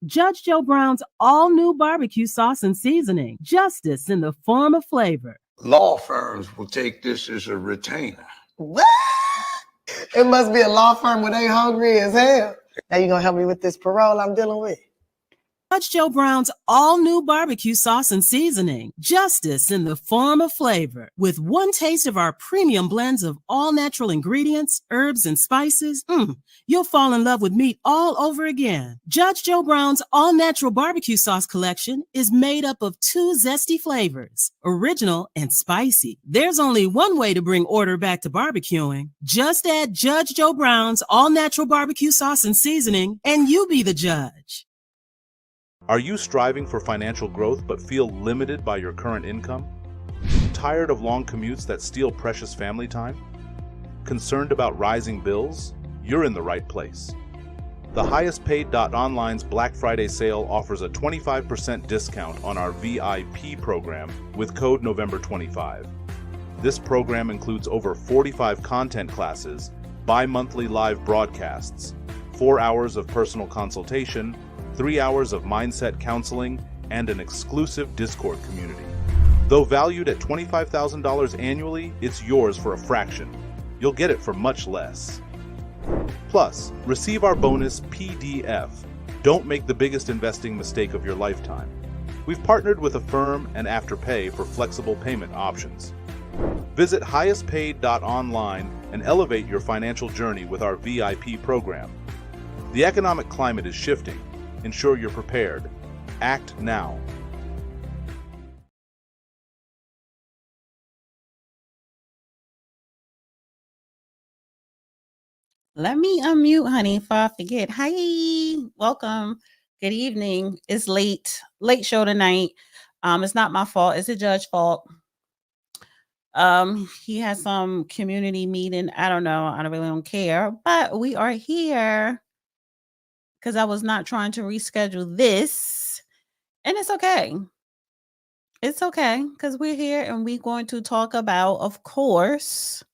Judge Joe Brown's all-new barbecue sauce and seasoning. Justice in the form of flavor. Law firms will take this as a retainer. What? It must be a law firm where they hungry as hell. Now you gonna help me with this parole I'm dealing with? Judge Joe Brown's all-new barbecue sauce and seasoning. Justice in the form of flavor. With one taste of our premium blends of all-natural ingredients, herbs, and spices, you'll fall in love with meat all over again. Judge Joe Brown's all-natural barbecue sauce collection is made up of 2 zesty flavors, original and spicy. There's only one way to bring order back to barbecuing. Just add Judge Joe Brown's all-natural barbecue sauce and seasoning, and you be the judge. Are you striving for financial growth but feel limited by your current income? Tired of long commutes that steal precious family time? Concerned about rising bills? You're in the right place. The highestpaid.online's Black Friday sale offers a 25% discount on our VIP program with code November25. This program includes over 45 content classes, bi-monthly live broadcasts, 4 hours of personal consultation, 3 hours of mindset counseling, and an exclusive Discord community. Though valued at $25,000 annually, it's yours for a fraction. You'll get it for much less. Plus, receive our bonus PDF. Don't make the biggest investing mistake of your lifetime. We've partnered with Affirm and Afterpay for flexible payment options. Visit highestpaid.online and elevate your financial journey with our VIP program. The economic climate is shifting. Ensure you're prepared. Act now. Let me unmute, honey, if I forget. Hi, welcome. Good evening. It's late show tonight. It's not my fault. It's the judge's fault. He has some community meeting. I don't know. I really don't care. But we are here because I was not trying to reschedule this. And it's okay. It's okay because we're here and we're going to talk about, of course,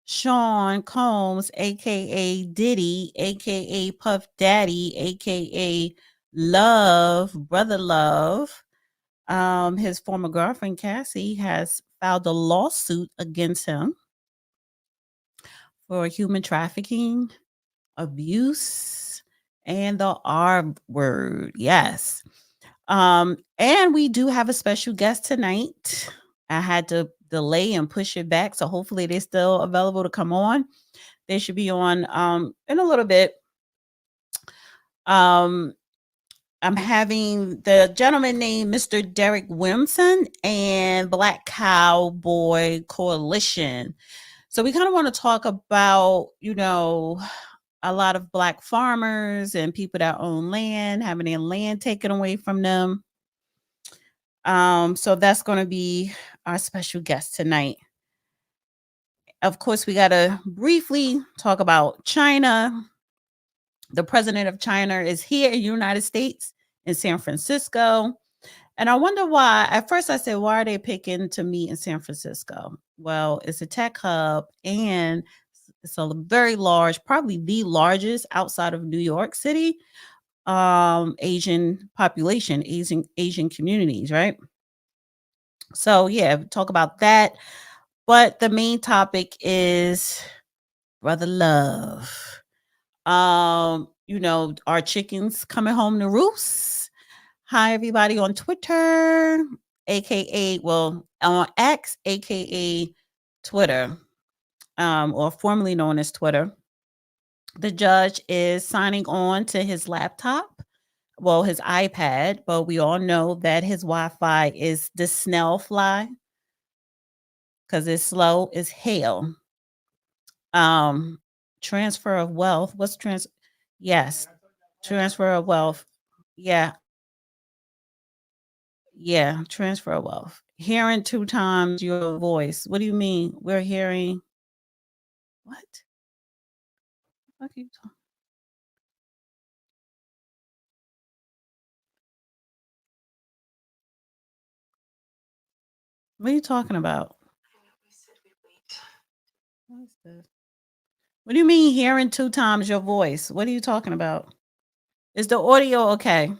Sean Combs, aka Diddy, aka Puff Daddy, aka Love, Brother Love. His former girlfriend Cassie has filed a lawsuit against him for human trafficking, abuse, and the R word. Yes. And we do have a special guest tonight. I had to delay and push it back, so hopefully they're still available to come on. They should be on in a little bit. I'm having the gentleman named Mr. Derek Wilson and Black Cowboy Coalition. So we kind of want to talk about, a lot of Black farmers and people that own land, having their land taken away from them. So that's going to be our special guest tonight. Of course, we got to briefly talk about China. The president of China is here in the United States in San Francisco. And I wonder why. At first I said, why are they picking to meet in San Francisco? Well, it's a tech hub and it's a very large, probably the largest outside of New York City, Asian population, Asian communities, right? So yeah, talk about that. But the main topic is Brother Love. Our chickens coming home to roost. Hi, everybody on Twitter, aka on X, aka Twitter, or formerly known as Twitter. The judge is signing on to his laptop, his iPad, but we all know that his Wi-Fi is the snail fly because it's slow as hell. Transfer of wealth. Yes. Transfer of wealth. Yeah. Yeah. Transfer of wealth. Hearing 2 times your voice. What do you mean? We're hearing what? What are you talking? What are you talking about? What is this? What do you mean hearing 2 times your voice? What are you talking about? Is the audio okay? What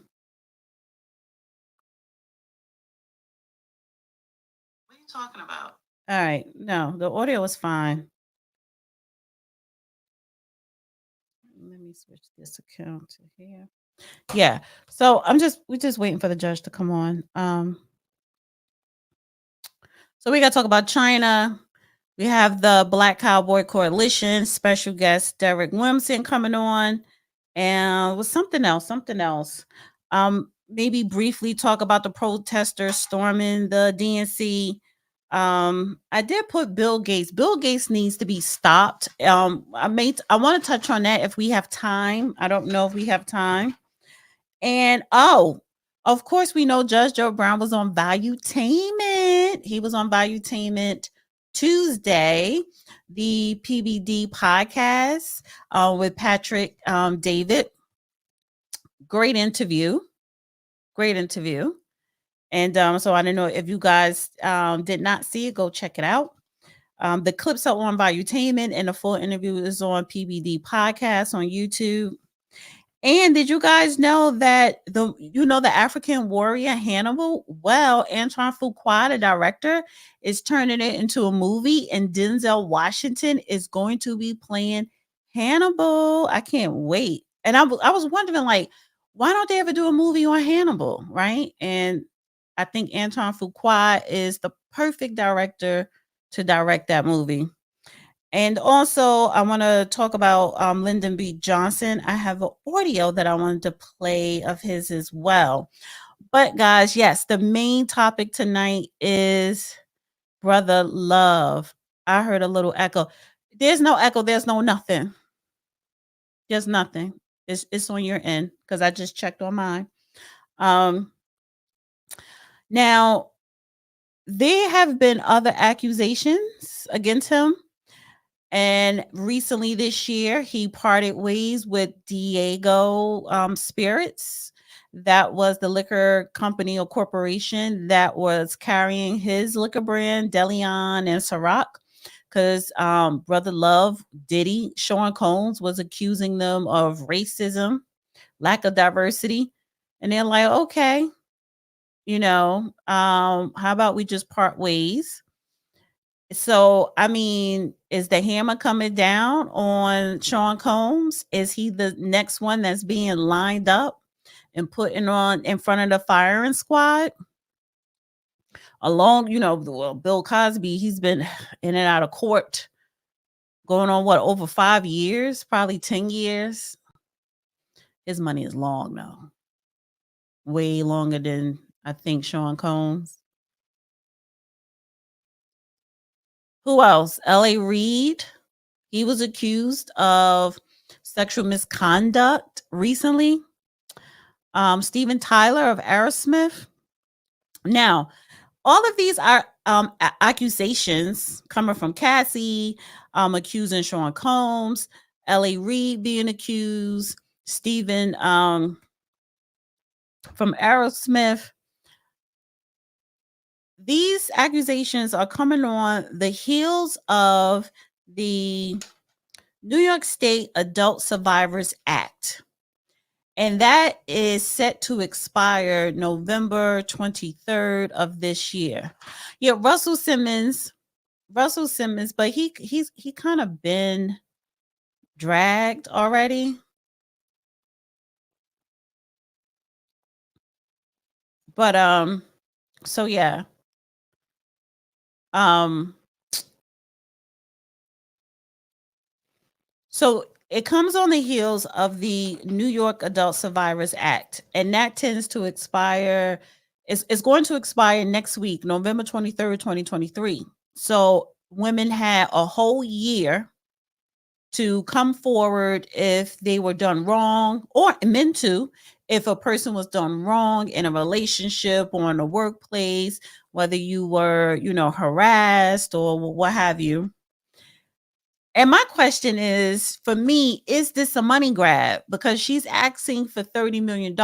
are you talking about? All right. No, the audio is fine. Let me switch this account to here. Yeah. So we're just waiting for the judge to come on. So we got to talk about China. We have the Black Cowboy Coalition, special guest Derek Williamson coming on, and with something else. Maybe briefly talk about the protesters storming the DNC. I did put Bill Gates. Bill Gates needs to be stopped. I want to touch on that if we have time. I don't know if we have time. And of course, we know Judge Joe Brown was on Valuetainment. He was on Valuetainment Tuesday, the PBD podcast with Patrick David. Great interview. And so I don't know if you guys did not see it, go check it out. The clips are on Valuetainment and the full interview is on PBD podcast on YouTube. And did you guys know that the African warrior Hannibal? Well, Antoine Fuqua, the director, is turning it into a movie, and Denzel Washington is going to be playing Hannibal. I can't wait. And I was wondering, like, why don't they ever do a movie on Hannibal, right? And I think Antoine Fuqua is the perfect director to direct that movie. And also, I want to talk about Lyndon B. Johnson. I have an audio that I wanted to play of his as well. But guys, yes, the main topic tonight is brother love. I heard a little echo. There's no echo. There's no nothing. There's nothing. It's on your end because I just checked on mine. Now, there have been other accusations against him. And recently this year, he parted ways with Diego Spirits. That was the liquor company or corporation that was carrying his liquor brand, Deleon and Ciroc. Because Brother Love, Diddy, Sean Combs was accusing them of racism, lack of diversity. And they're like, okay, how about we just part ways? So, I mean, is the hammer coming down on Sean Combs? Is he the next one that's being lined up and put in front of the firing squad? Along, Bill Cosby, he's been in and out of court going on over 5 years, probably 10 years. His money is long though. Way longer than I think Sean Combs. Who else? L.A. Reid. He was accused of sexual misconduct recently. Steven Tyler of Aerosmith. Now, all of these are accusations coming from Cassie, accusing Sean Combs, L.A. Reid being accused, Steven from Aerosmith. These accusations are coming on the heels of the New York State Adult Survivors Act. And that is set to expire November 23rd of this year. Yeah, Russell Simmons, but he kind of been dragged already. But so yeah. So it comes on the heels of the New York Adult Survivors Act, and that tends to expire. It's going to expire next week, November 23rd, 2023. So women had a whole year to come forward if they were done wrong, or men too, if a person was done wrong in a relationship or in a workplace, whether you were, harassed or what have you. And my question is, for me, is this a money grab? Because she's asking for $30 million.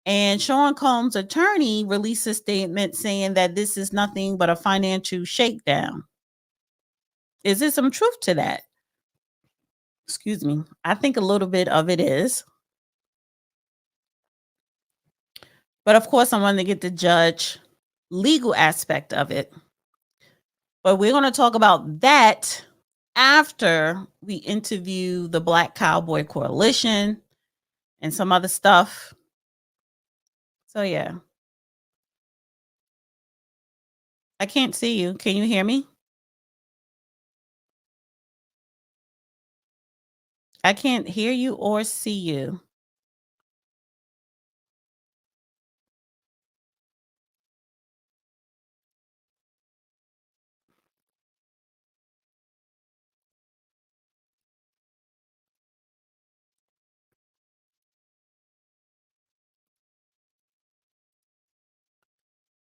And Sean Combs' attorney released a statement saying that this is nothing but a financial shakedown. Is there some truth to that? Excuse me. I think a little bit of it is. But of course, I wanted to get the judge legal aspect of it. But we're going to talk about that after we interview the Black Cowboy Coalition and some other stuff. So, yeah. I can't see you. Can you hear me? I can't hear you or see you.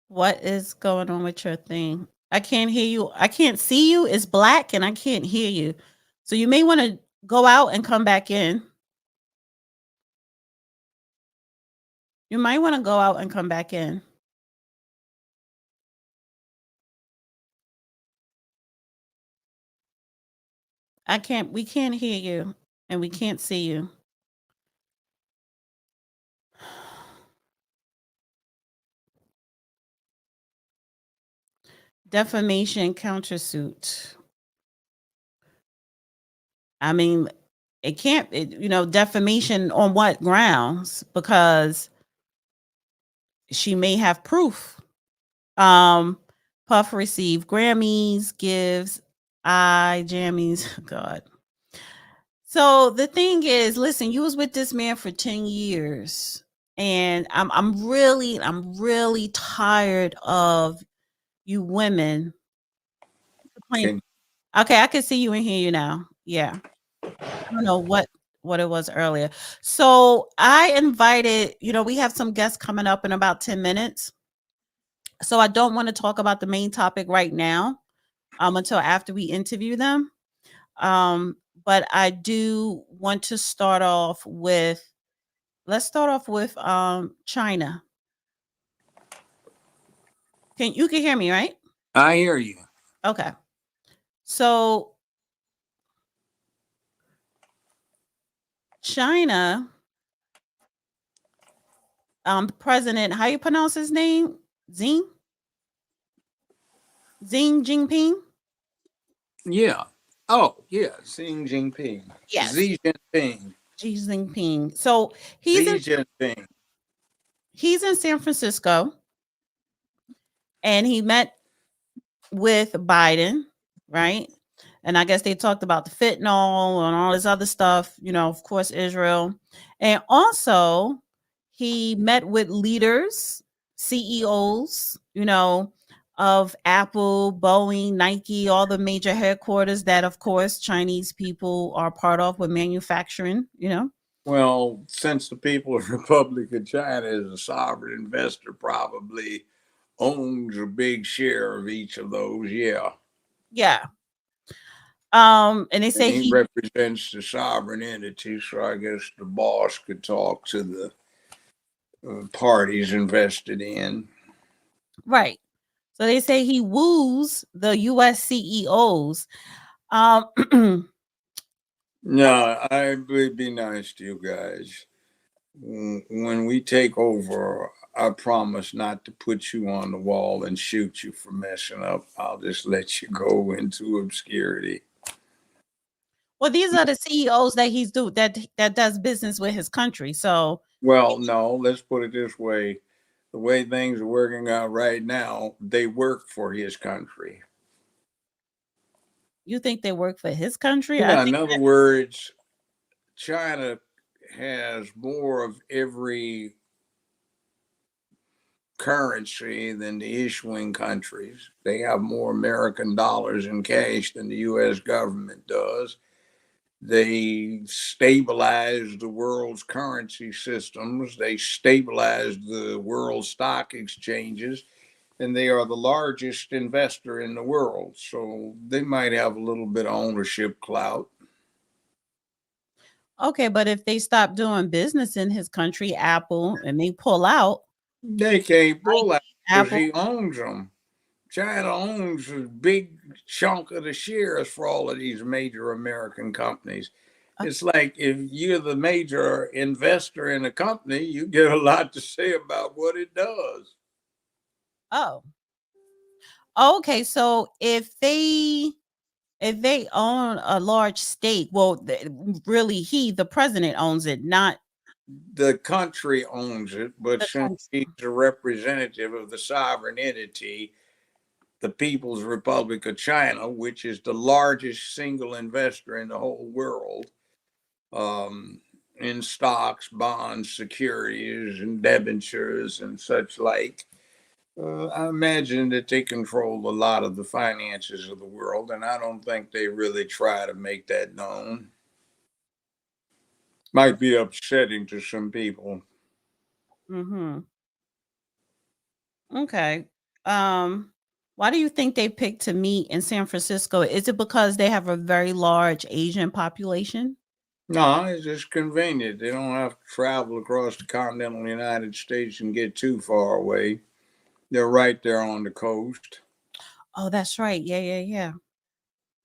What is going on with your thing? I can't hear you. I can't see you. It's black and I can't hear you. So you may want to go out and come back in. You might want to go out and come back in. We can't hear you and we can't see you. Defamation countersuit. I mean, it can't, defamation on what grounds? Because she may have proof. Puff received Grammys, gives jammies. God. So the thing is, listen, you was with this man for 10 years. And I'm really tired of you women complaining. Okay, I can see you and hear you now. Yeah. I don't know what it was earlier. So I invited, we have some guests coming up in about 10 minutes. So I don't want to talk about the main topic right now until after we interview them. But I do want to start off with, let's start off with China. You can hear me, right? I hear you. Okay. So China, President, how you pronounce his name? Xi Jinping? Yeah. Oh, yeah. Xi Jinping. Yes. Xi Jinping. Xi Jinping. So Xi Jinping. He's in San Francisco and he met with Biden, right? And I guess they talked about the fentanyl and all this other stuff, of course, Israel. And also he met with leaders, CEOs, of Apple, Boeing, Nike, all the major headquarters that, of course, Chinese people are part of with manufacturing, Well, since the People's Republic of China is a sovereign investor, probably owns a big share of each of those. Yeah. Yeah. And they say he represents the sovereign entity, so I guess the boss could talk to the parties invested in. Right. So they say he woos the U.S. CEOs. No, I would be nice to you guys. When we take over, I promise not to put you on the wall and shoot you for messing up. I'll just let you go into obscurity. Well, these are the CEOs that that does business with his country. So, well, no, let's put it this way. The way things are working out right now, they work for his country. You think they work for his country? Yeah, in other words, China has more of every currency than the issuing countries. They have more American dollars in cash than the U.S. government does. They stabilize the world's currency systems. They stabilize the world stock exchanges, and they are the largest investor in the world. So they might have a little bit of ownership clout. Okay, but if they stop doing business in his country, Apple, and they pull out, they can't pull out because he owns them. China owns a big chunk of the shares for all of these major American companies. It's like if you're the major investor in a company, you get a lot to say about what it does. Oh. Okay, so if they own a large stake, well, really, the president owns it, not The country owns it, but the since country. he's a representative of the sovereign entity, the People's Republic of China, which is the largest single investor in the whole world, in stocks, bonds, securities, and debentures and such like. I imagine that they control a lot of the finances of the world, and I don't think they really try to make that known. Might be upsetting to some people. Mm-hmm. Okay. Why do you think they picked to meet in San Francisco? Is it because they have a very large Asian population? No, it's just convenient. They don't have to travel across the continental United States and get too far away. They're right there on the coast. Oh, that's right. Yeah.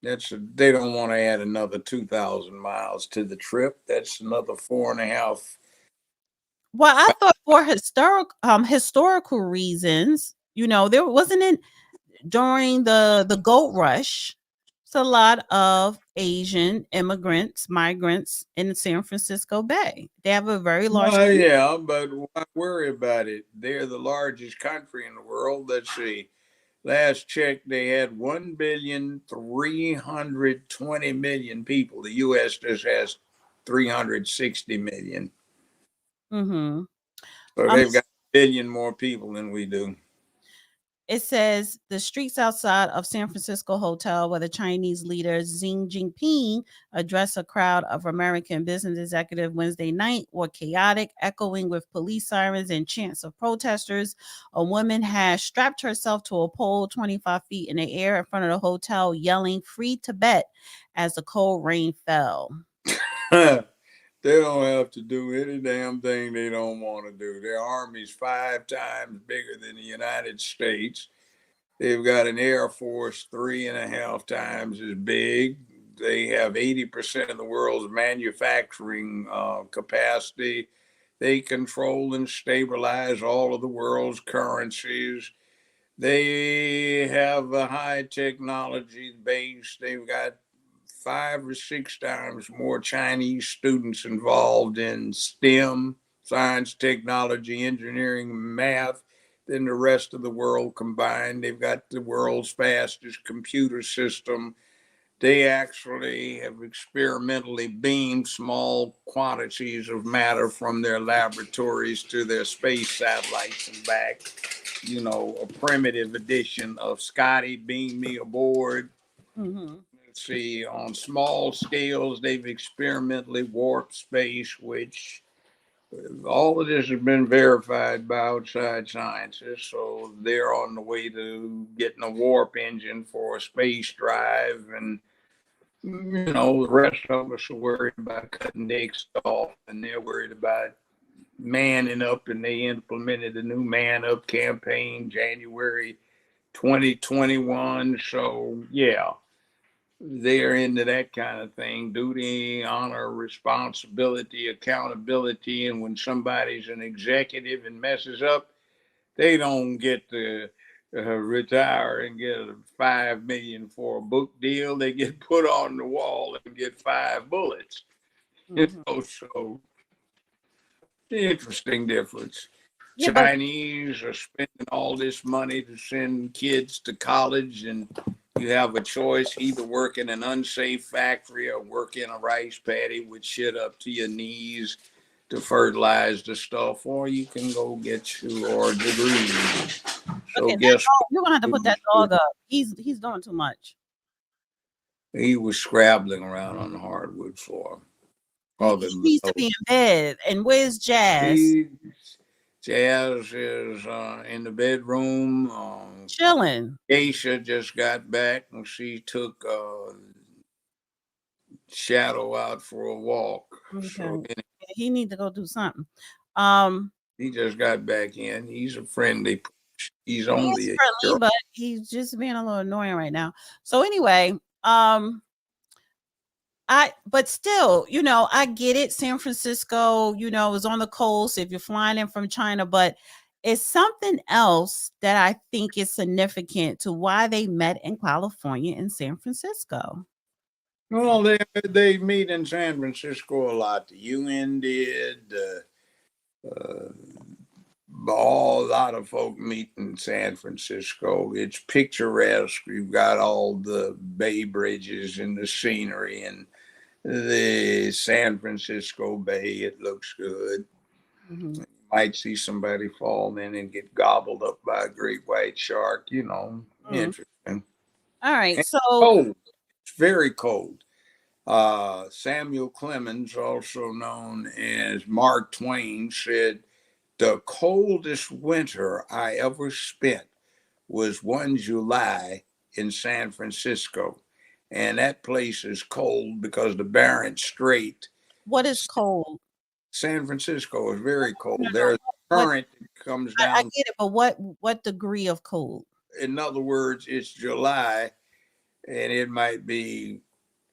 They don't want to add another 2,000 miles to the trip. That's another 4.5. Well, I thought for historical reasons, there wasn't it during the gold rush. It's a lot of Asian migrants in San Francisco Bay. They have a very large Yeah, but why worry about it? They're the largest country in the world. Let's see. Last check, they had 1,320,000,000 people. The U.S. just has 360 million. Mm-hmm. So they've got a billion more people than we do. It says the streets outside of San Francisco hotel where the Chinese leader Xi Jinping addressed a crowd of American business executives Wednesday night were chaotic, echoing with police sirens and chants of protesters. A woman has strapped herself to a pole 25 feet in the air in front of the hotel, yelling "Free Tibet" as the cold rain fell. They don't have to do any damn thing they don't want to do. Their army's 5 times bigger than the United States. They've got an Air Force 3.5 times as big. They have 80% of the world's manufacturing capacity. They control and stabilize all of the world's currencies. They have a high technology base. They've got 5 or 6 times more Chinese students involved in STEM, science, technology, engineering, math, than the rest of the world combined. They've got the world's fastest computer system. They actually have experimentally beamed small quantities of matter from their laboratories to their space satellites and back. A primitive edition of Scotty beam me aboard. Mm-hmm. Let's see, on small scales, they've experimentally warped space, which all of this has been verified by outside scientists. So they're on the way to getting a warp engine for a space drive. And, the rest of us are worried about cutting necks off, and they're worried about manning up, and they implemented the new Man Up campaign January 2021. So, yeah. They're into that kind of thing: duty, honor, responsibility, accountability. And when somebody's an executive and messes up, they don't get to retire and get $5 million for a book deal. They get put on the wall and get 5 bullets. Mm-hmm. So the interesting difference. Yeah, Chinese are spending all this money to send kids to college, and you have a choice: either work in an unsafe factory or work in a rice paddy with shit up to your knees to fertilize the stuff, or you can go get your degree. So okay, guess you're gonna have to put that dog up. He's doing too much. he was scrabbling around on the hardwood floor. He needs to be in bed. And where's Jazz? Jazz is in the bedroom. Chilling. Aisha just got back and she took Shadow out for a walk. Okay. So He need to go do something. he just got back in. He's a friendly. He's only he's friendly, but he's just being a little annoying right now. So anyway, But still, I get it. San Francisco, is on the coast if you're flying in from China, but it's something else that I think is significant to why they met in California and San Francisco. Well, they meet in San Francisco a lot. The UN did. A lot of folk meet in San Francisco. It's picturesque. You've got all the bay bridges and the scenery and the San Francisco Bay. It looks good. Mhm. You might see somebody fall in and get gobbled up by a great white shark. Interesting. All right. And So cold. It's very cold. Samuel Clemens, also known as Mark Twain, said, "The coldest winter I ever spent was one July in San Francisco." And that place is cold because the Bering Strait. what is cold? San Francisco is very No, cold. no, There's a what current that comes I down. get it, but what degree of cold? In other words, it's July and it might be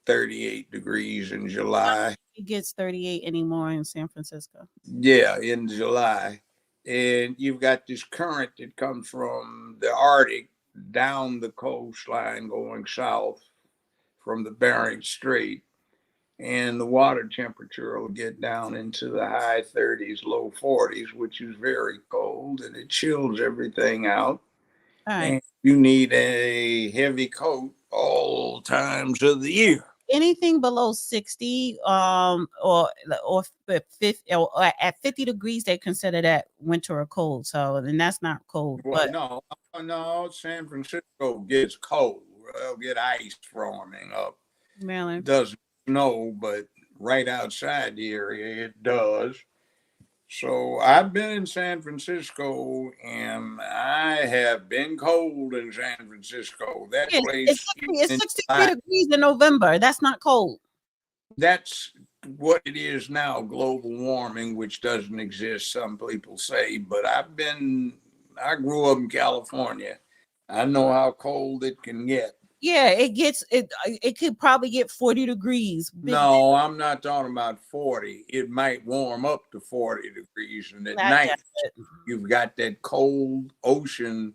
38 degrees in July. It gets 38 anymore in San Francisco. Yeah, in July. And you've got this current that comes from the Arctic down the coastline going south from the Bering Strait. And the water temperature will get down into the high 30s, low 40s, which is very cold, and it chills everything out. All right. And you need a heavy coat all times of the year. Anything below 60 or 50 or at 50 degrees they consider that winter or cold, so then that's not cold. Well, But no, San Francisco gets cold. They'll get ice forming up. Maryland, Doesn't snow, but right outside the area it does. So I've been in San Francisco and I have been cold in San Francisco. That place it's 63 degrees in November. That's not cold. That's what it is now, global warming, which doesn't exist, some people say, but I grew up in California. I know how cold it can get. Yeah, it could probably get 40 degrees. No, I'm not talking about 40. It might warm up to 40 degrees, and at night you've got that cold ocean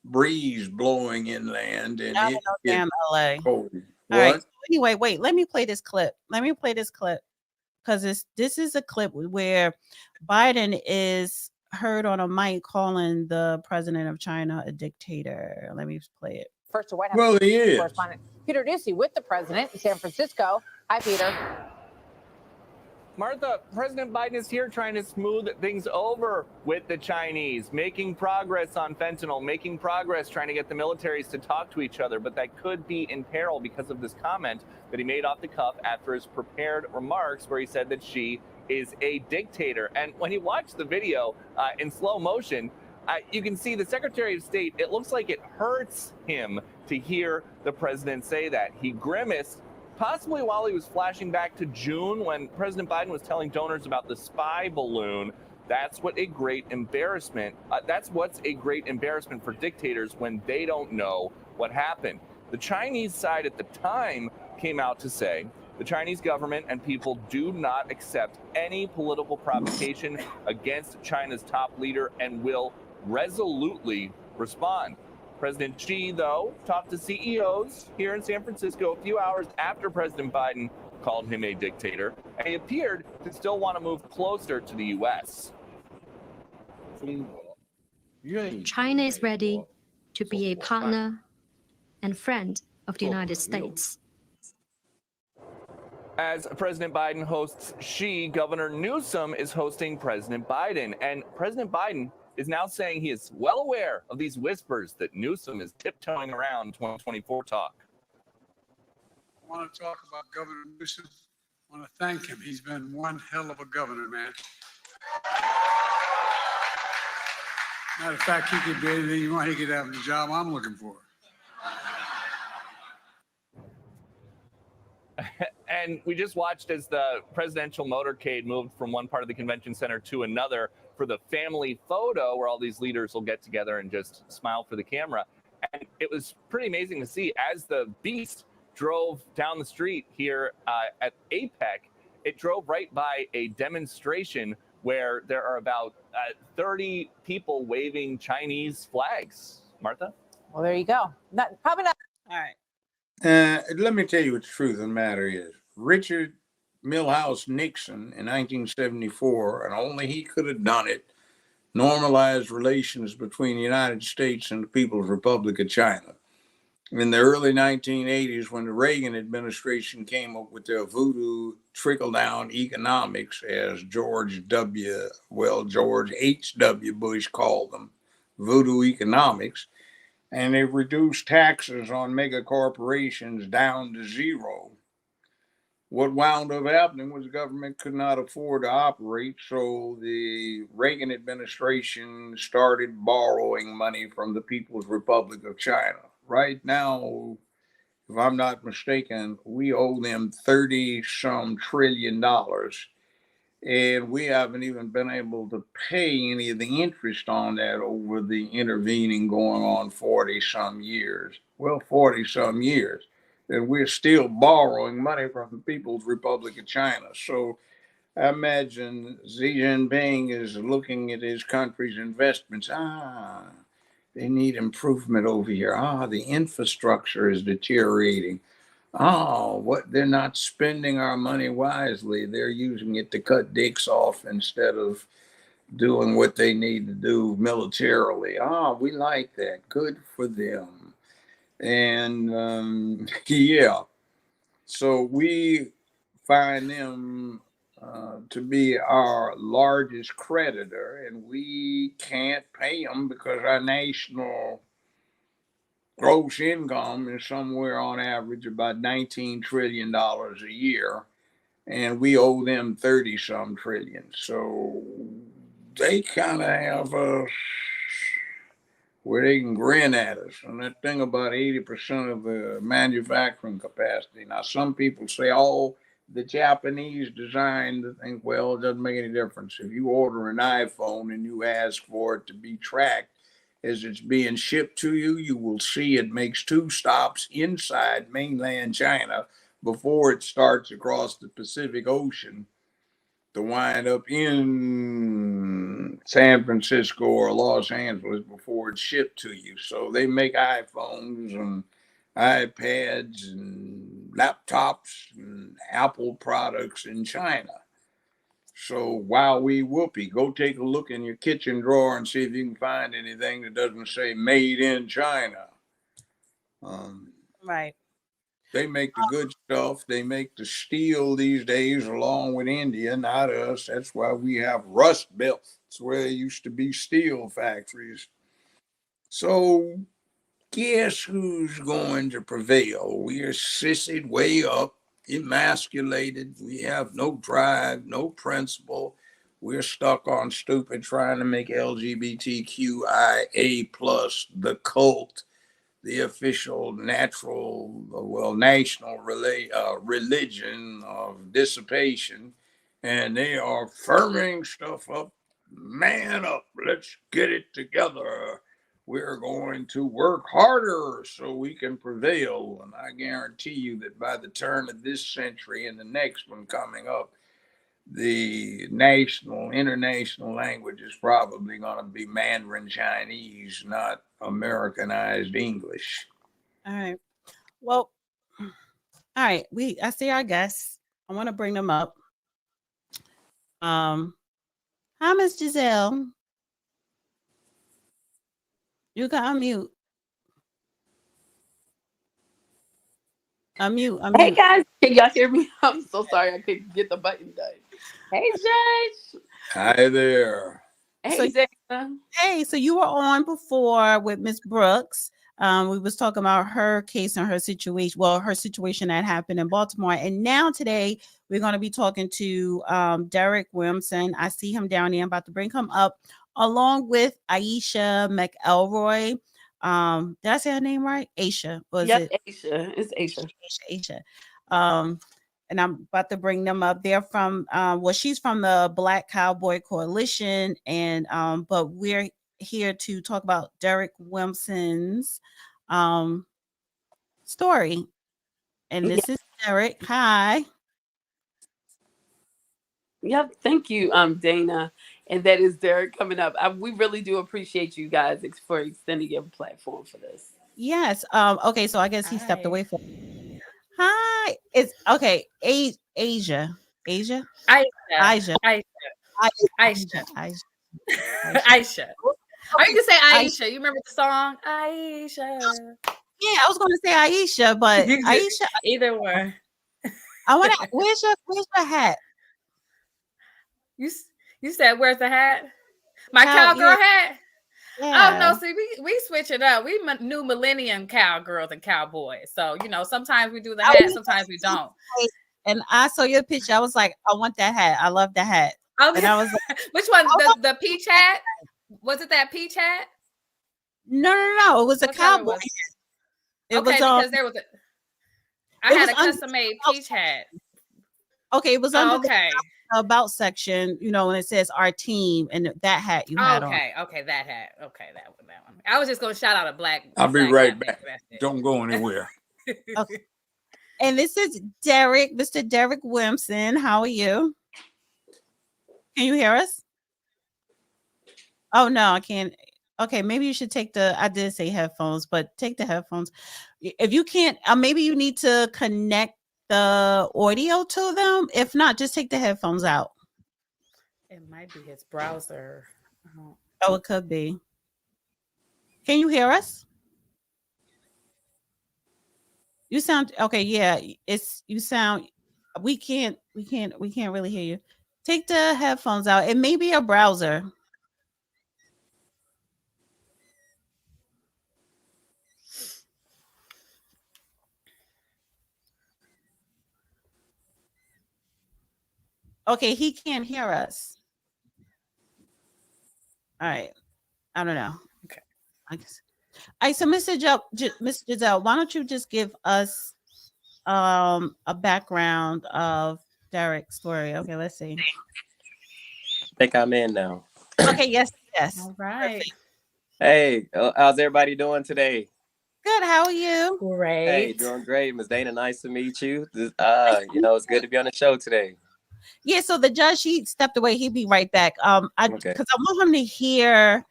breeze blowing inland, and Not it damn LA. cold. All right. So anyway, wait, let me play this clip. Because this is a clip where Biden is heard on a mic calling the president of China a dictator. Let me play it. First to White House Well, he is. Correspondent Peter Ducey with the president in San Francisco. Hi, Peter. Martha, President Biden is here trying to smooth things over with the Chinese, making progress on fentanyl, making progress trying to get the militaries to talk to each other. But that could be in peril because of this comment that he made off the cuff after his prepared remarks where he said that Xi is a dictator. And when you watch the video in slow motion, you can see the Secretary of State, it looks like it hurts him to hear the president say that. He grimaced, possibly while he was flashing back to June when President Biden was telling donors about the spy balloon. That's what's a great embarrassment for dictators when they don't know what happened. The Chinese side at the time came out to say the Chinese government and people do not accept any political provocation against China's top leader and will resolutely respond. President Xi, though, talked to CEOs here in San Francisco a few hours after President Biden called him a dictator, and he appeared to still want to move closer to the U.S. China is ready to be a partner and friend of the United States. As President Biden hosts Xi, Governor Newsom is hosting President Biden, and President Biden is now saying he is well aware of these whispers that Newsom is tiptoeing around 2024 talk. I want to talk about Governor Newsom. I want to thank him. He's been one hell of a governor, man. Matter of fact, he could do anything you want. He could have the job I'm looking for. And we just watched as the presidential motorcade moved from one part of the convention center to another for the family photo where all these leaders will get together and just smile for the camera. And it was pretty amazing to see as the beast drove down the street here at APEC. It drove right by a demonstration where there are about 30 people waving Chinese flags. Martha? Well, there you go. Probably not. All right. Let me tell you what the truth of the matter is. Richard Milhouse Nixon in 1974, and only he could have done it, normalized relations between the United States and the People's Republic of China. In the early 1980s, when the Reagan administration came up with their voodoo trickle-down economics, as George H.W. Bush called them, voodoo economics, and they reduced taxes on mega corporations down to zero. What wound up happening was the government could not afford to operate, so the Reagan administration started borrowing money from the People's Republic of China. Right now, if I'm not mistaken, we owe them 30-some trillion dollars. And we haven't even been able to pay any of the interest on that over the intervening going on 40-some years. Well, 40-some years. And we're still borrowing money from the People's Republic of China. So I imagine Xi Jinping is looking at his country's investments. They need improvement over here. The infrastructure is deteriorating. What they're not spending our money wisely. They're using it to cut dicks off instead of doing what they need to do militarily. We like that. Good for them. And yeah, so we find them to be our largest creditor, and we can't pay them because our national gross income is somewhere on average about $19 trillion a year, and we owe them 30-some trillion. So they kind of have us where they can grin at us. And that thing about 80% of the manufacturing capacity. Now, some people say, the Japanese designed the thing. Well, it doesn't make any difference. If you order an iPhone and you ask for it to be tracked, as it's being shipped to you, you will see it makes 2 stops inside mainland China before it starts across the Pacific Ocean to wind up in San Francisco or Los Angeles before it's shipped to you. So they make iPhones and iPads and laptops and Apple products in China. So while we whoopee, go take a look in your kitchen drawer and see if you can find anything that doesn't say made in China. Right. They make the good stuff. They make the steel these days along with India, not us. That's why we have rust belts. It's where there used to be steel factories. So guess who's going to prevail? We are sissied way up, emasculated. We have no drive, no principle. We're stuck on stupid trying to make LGBTQIA plus the cult, the official national religion of dissipation. And they are firming stuff up. Man up, let's get it together. We're going to work harder so we can prevail. And I guarantee you that by the turn of this century and the next one coming up, the international language is probably going to be Mandarin Chinese, not Americanized English. All right. Well, all right. I see our guests. I want to bring them up. Hi, Miss Giselle. You can unmute. Unmute. Hey guys, can y'all hear me? I'm so sorry I couldn't get the button done. Hey Judge. Hi there. Hey Zana. Hey, so you were on before with Miss Brooks. We was talking about her case and her situation. Well, her situation that happened in Baltimore. And now today we're going to be talking to Derek Williamson. I see him down there. I'm about to bring him up along with Aisha McElroy. Did I say her name right? Aisha. Yep, Aisha. It's Aisha. Aisha. And I'm about to bring them up. They're from she's from the Black Cowboy Coalition, and but we're here to talk about Derek Williamson's story. And this is Derek. Hi. Yep, thank you, Dana. And that is Derek coming up. We really do appreciate you guys for extending your platform for this. Yes. Okay, so I guess he stepped away from. Hi. It's okay. Asia. Aisha. Asia. Aisha. Aisha. Aisha. Or you can say Aisha. You remember the song? Aisha. Yeah, I was gonna say Aisha, but Aisha. Either one. I want to. Where's your hat? You said where's the hat? My cowgirl hat. Yeah. Oh no, see, we switch it up. We new millennium cowgirls and cowboys. So sometimes we do the hat, sometimes we don't. And I saw your picture. I was like, I want that hat. I love that hat. Okay. And I was like, which one? The peach hat? Was it that peach hat? No. It was a cowboy. It was because there was I had a custom made peach hat. Okay, it was under the about section, when it says our team, and that hat you had on. Okay, that hat. Okay, that one. I was just gonna shout out a black. I'll be right back. Don't go anywhere. Okay. And this is Derek, Mr. Derek Williamson. How are you? Can you hear us? Oh no, I can't. Okay, maybe you should take I did say headphones, but take the headphones. If you can't, maybe you need to connect the audio to them. If not, just take the headphones out. It might be his browser. Oh, it could be. Can you hear us? You sound okay. Yeah, you sound. We can't really hear you. Take the headphones out. It may be a browser. Okay, he can't hear us. All right. I don't know. Okay. I guess. All right, so Miss Giselle, why don't you just give us a background of Derek's story? Okay, let's see. I think I'm in now. Okay, yes. All right. Perfect. Hey, how's everybody doing today? Good. How are you? Great. Hey, doing great. Ms. Dana, nice to meet you. It's good to be on the show today. Yeah, so the judge, he stepped away. He'll be right back. Because I want him to hear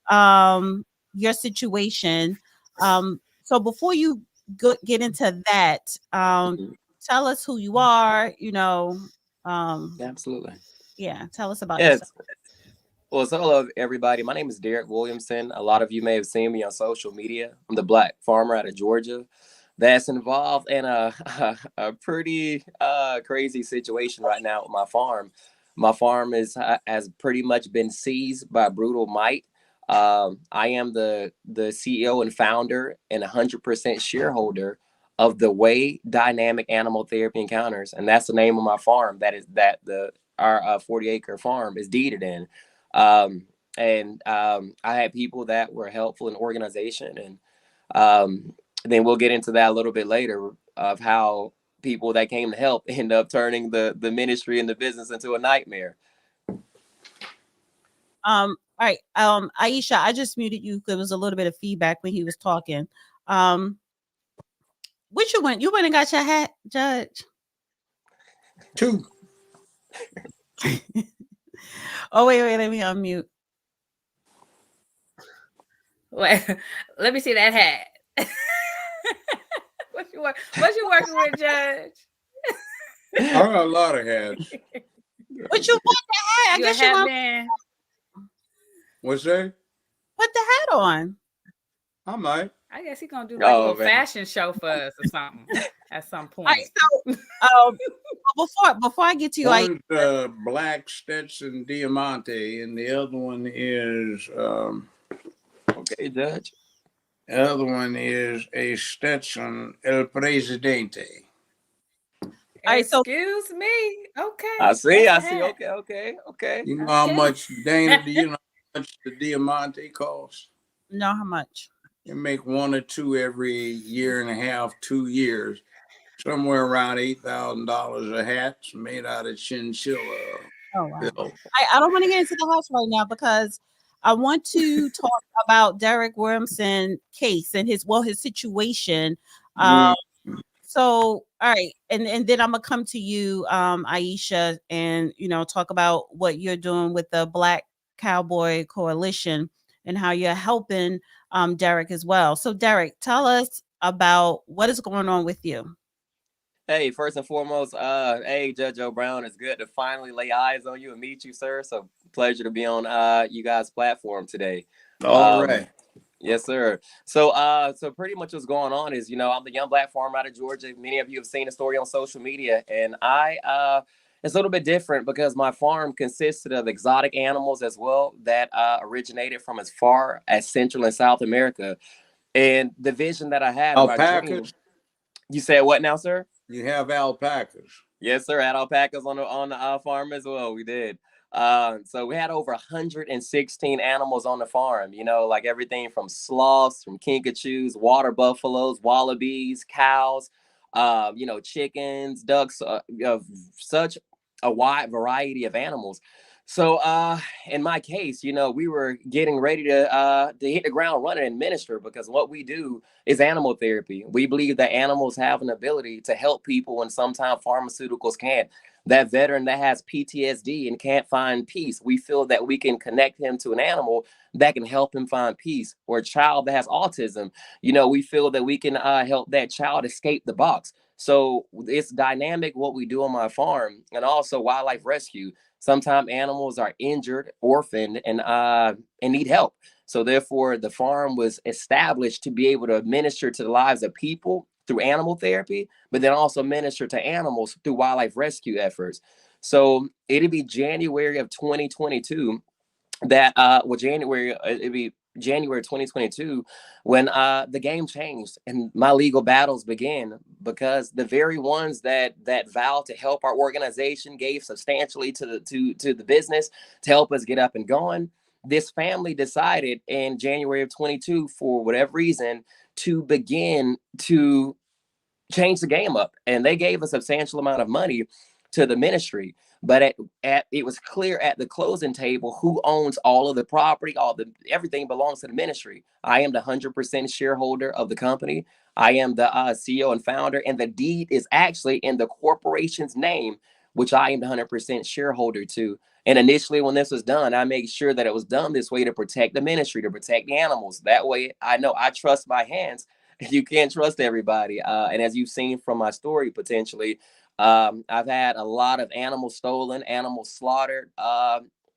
your situation. So before you get into that, tell us who you are, Absolutely. Yeah, tell us about yourself. Well, so hello, everybody. My name is Derek Williamson. A lot of you may have seen me on social media. I'm the Black farmer out of Georgia that's involved in a pretty crazy situation right now with my farm. My farm has pretty much been seized by brutal might. I am the CEO and founder and 100% shareholder of the Way Dynamic Animal Therapy Encounters, and that's the name of my farm. Our 40-acre farm is deeded in. I had people that were helpful in organization, and then we'll get into that a little bit later of how people that came to help end up turning the ministry and the business into a nightmare. All right. Aisha, I just muted you because there was a little bit of feedback when he was talking. Which you went? You went and got your hat, Judge? 2. Oh, wait, let me unmute. Wait, let me see that hat. What you working with, Judge? I got a lot of hats. What you want the hat? I guess you want. Man. What's that? Put the hat on. I might. I guess he's gonna do like a little fashion show for us or something at some point. All right, so before I get to you, one's black Stetson Diamante, and the other one is okay, Judge. The other one is a Stetson El Presidente. All right, so excuse me. Okay. I see. Okay. You know how much, Dana? Do you know how much the Diamante costs? No, how much? You make 1 or 2 every year and a half, 2 years. Somewhere around $8,000 a hat's made out of chinchilla. Oh, wow. I don't want to get into the house right now because I want to talk about Derek Williamson case and his situation. So All right, and then I'm gonna come to you, Aisha, and talk about what you're doing with the Black Cowboy Coalition and how you're helping Derek as well. So, Derek, tell us about what is going on with you. Hey, first and foremost, hey, Judge O'Brown, it's good to finally lay eyes on you and meet you, sir. So pleasure to be on you guys' platform today. All right. Yes, sir. So so pretty much what's going on is, I'm the young Black farmer out of Georgia. Many of you have seen the story on social media, and it's a little bit different because my farm consisted of exotic animals as well that originated from as far as Central and South America. And the vision that I had, my dream. You said what now, sir? You have alpacas. Yes, sir. Had alpacas on the farm as well. We did. So we had over 116 animals on the farm. Like everything from sloths, from kinkajous, water buffaloes, wallabies, cows, chickens, ducks, such a wide variety of animals. So in my case, we were getting ready to hit the ground running and minister, because what we do is animal therapy. We believe that animals have an ability to help people when sometimes pharmaceuticals can't. That veteran that has PTSD and can't find peace, we feel that we can connect him to an animal that can help him find peace. Or a child that has autism, we feel that we can help that child escape the box. So it's dynamic what we do on my farm, and also wildlife rescue. Sometimes animals are injured, orphaned, and need help. So therefore, the farm was established to be able to minister to the lives of people through animal therapy, but then also minister to animals through wildlife rescue efforts. So it'll be January of 2022 that it'd be January 2022 when the game changed and my legal battles began, because the very ones that vowed to help our organization, gave substantially to the business to help us get up and going. This family decided in January of 22, for whatever reason, to begin to change the game up, and they gave a substantial amount of money to the ministry. But it was clear at the closing table who owns all of the property, everything belongs to the ministry. I am the 100% shareholder of the company. I am the CEO and founder, and the deed is actually in the corporation's name, which I am the 100% shareholder to. And initially, when this was done, I made sure that it was done this way to protect the ministry, to protect the animals. That way, I know I trust my hands. You can't trust everybody. And as you've seen from my story, potentially, I've had a lot of animals stolen, animals slaughtered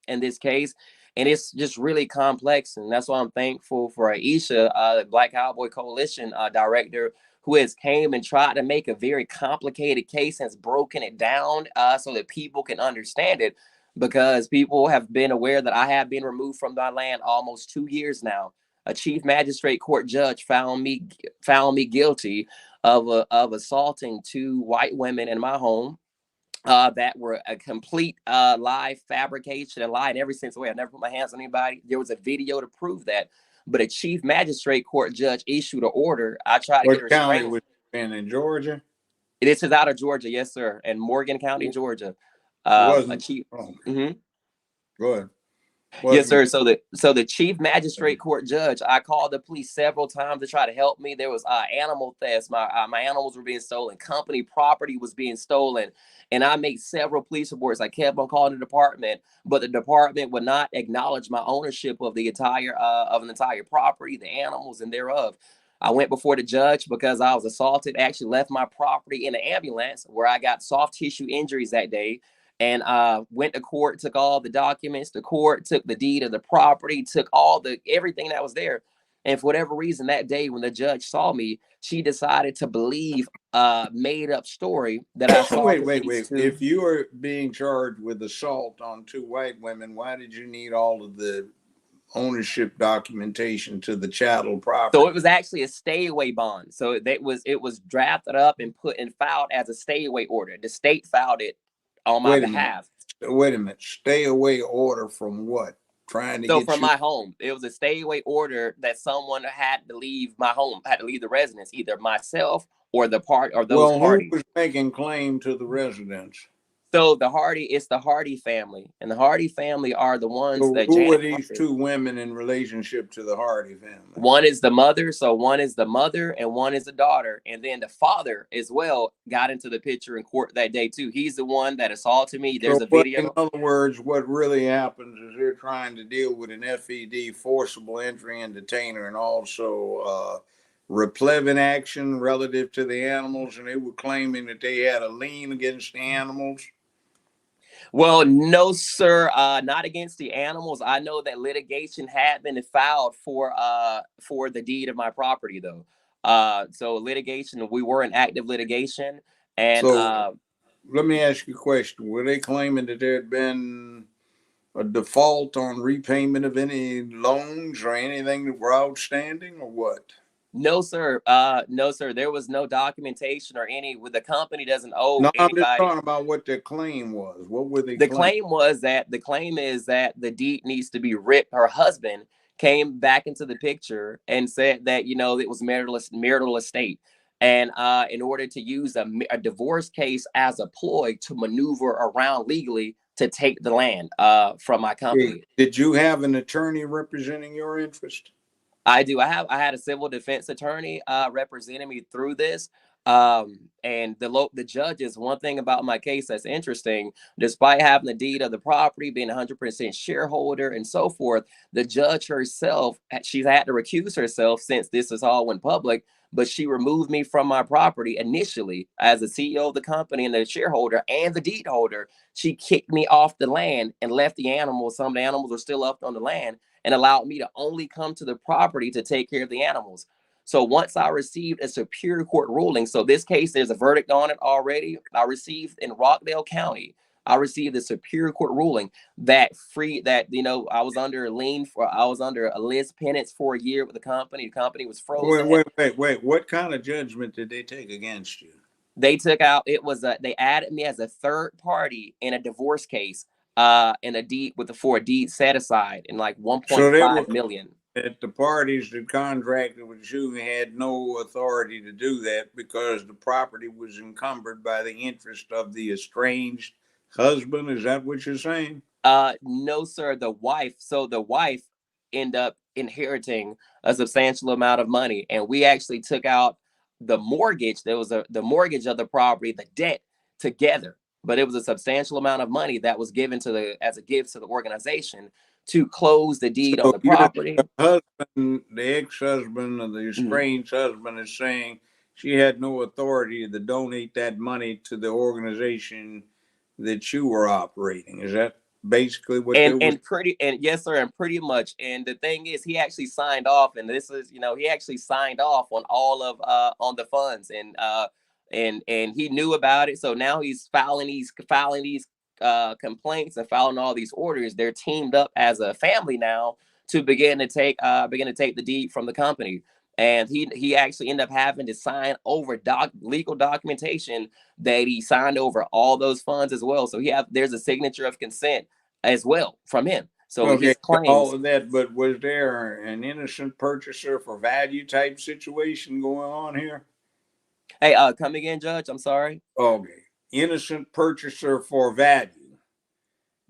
in this case. And it's just really complex. And that's why I'm thankful for Aisha, the Black Cowboy Coalition director, who has came and tried to make a very complicated case and has broken it down so that people can understand it. Because people have been aware that I have been removed from my land almost 2 years now. A chief magistrate court judge found me guilty of assaulting 2 white women in my home that were a complete lie, fabrication, and lie in every sense of the way. I never put my hands on anybody. There was a video to prove that. But a chief magistrate court judge issued an order. I tried to get her What county was in Georgia? This is out of Georgia, yes, sir, in Morgan County, Georgia. Wasn't a chief. Go ahead. Yes, sir. So the chief magistrate court judge, I called the police several times to try to help me. There was animal thefts. My animals were being stolen. Company property was being stolen, and I made several police reports. I kept on calling the department, but the department would not acknowledge my ownership of the entire property, the animals, and thereof. I went before the judge because I was assaulted. Actually left my property in an ambulance where I got soft tissue injuries that day. And went to court, took all the documents to court, took the deed of the property, took everything that was there. And for whatever reason, that day when the judge saw me, she decided to believe a made up story that I saw. Wait. If you were being charged with assault on 2 white women, why did you need all of the ownership documentation to the chattel property? So it was actually a stay away bond. So it was drafted up and put and filed as a stay away order. The state filed it on my behalf. Wait a minute. Stay away order from what? Trying to get from my home. It was a stay away order that someone had to leave my home, had to leave the residence, either myself or the part or those parties. Who was making claim to the residence? So it's the Hardy family, and the Hardy family are the ones So that who are Janet these Hardy. two women in relationship to the Hardy family? One is the mother, so one is the mother and one is the daughter. And then the father as well got into the picture in court that day too. He's the one that assaulted me. There's So a video. in other words, what really happens is they're trying to deal with an FED, forcible entry and detainer, and also replevin action relative to the animals, and they were claiming that they had a lien against the animals. Well, no, sir, not against the animals. I know that litigation had been filed for the deed of my property, though. So litigation, we were in active litigation, and So let me ask you a question. Were they claiming that there had been a default on repayment of any loans or anything that were outstanding, or what? no, sir. No, sir. There was no documentation or any. The company doesn't owe No, I'm just anybody. talking about what their claim was. What were they The claiming? claim is that the deed needs to be ripped. Her husband came back into the picture and said that it was marital estate, and in order to use a divorce case as a ploy to maneuver around legally to take the land from my company. Did you have an attorney representing your interest? I do. I had a civil defense attorney representing me through this. And the judges, one thing about my case that's interesting, despite having the deed of the property, being 100% shareholder and so forth, the judge herself, she's had to recuse herself since this is all went public, but she removed me from my property initially as the CEO of the company and the shareholder and the deed holder. She kicked me off the land and left the animals. Some of the animals are still up on the land, and allowed me to only come to the property to take care of the animals. So once I received a Superior Court ruling, so this case, there's a verdict on it already. I received in Rockdale County, I received the Superior Court ruling that I was under a list penance for a year with the company. The company was frozen. Wait. What kind of judgment did they take against you? They took out, they added me as a third party in a divorce case, in a deed for a deed set aside in like 1.5 million. That the parties that contracted with you had no authority to do that because the property was encumbered by the interest of the estranged husband. Is that what you're saying? No, sir. The wife ended up inheriting a substantial amount of money, and we actually took out the mortgage. There was the mortgage of the property, the debt together, but it was a substantial amount of money that was given as a gift to the organization to close the deed on the property. The ex-husband of the estranged husband is saying she had no authority to donate that money to the organization that you were operating. Is that basically what yes, sir, and pretty much. And the thing is, he actually signed off, and he actually signed off on all of on the funds, and he knew about it. So now he's filing these complaints and filing all these orders. They're teamed up as a family now to begin to take the deed from the company. And he actually ended up having to sign over legal documentation that he signed over all those funds as well. So there's a signature of consent as well from him. So his claims, all of that, but was there an innocent purchaser for value type situation going on here? Hey, come again, Judge. I'm sorry. Okay. Innocent purchaser for value.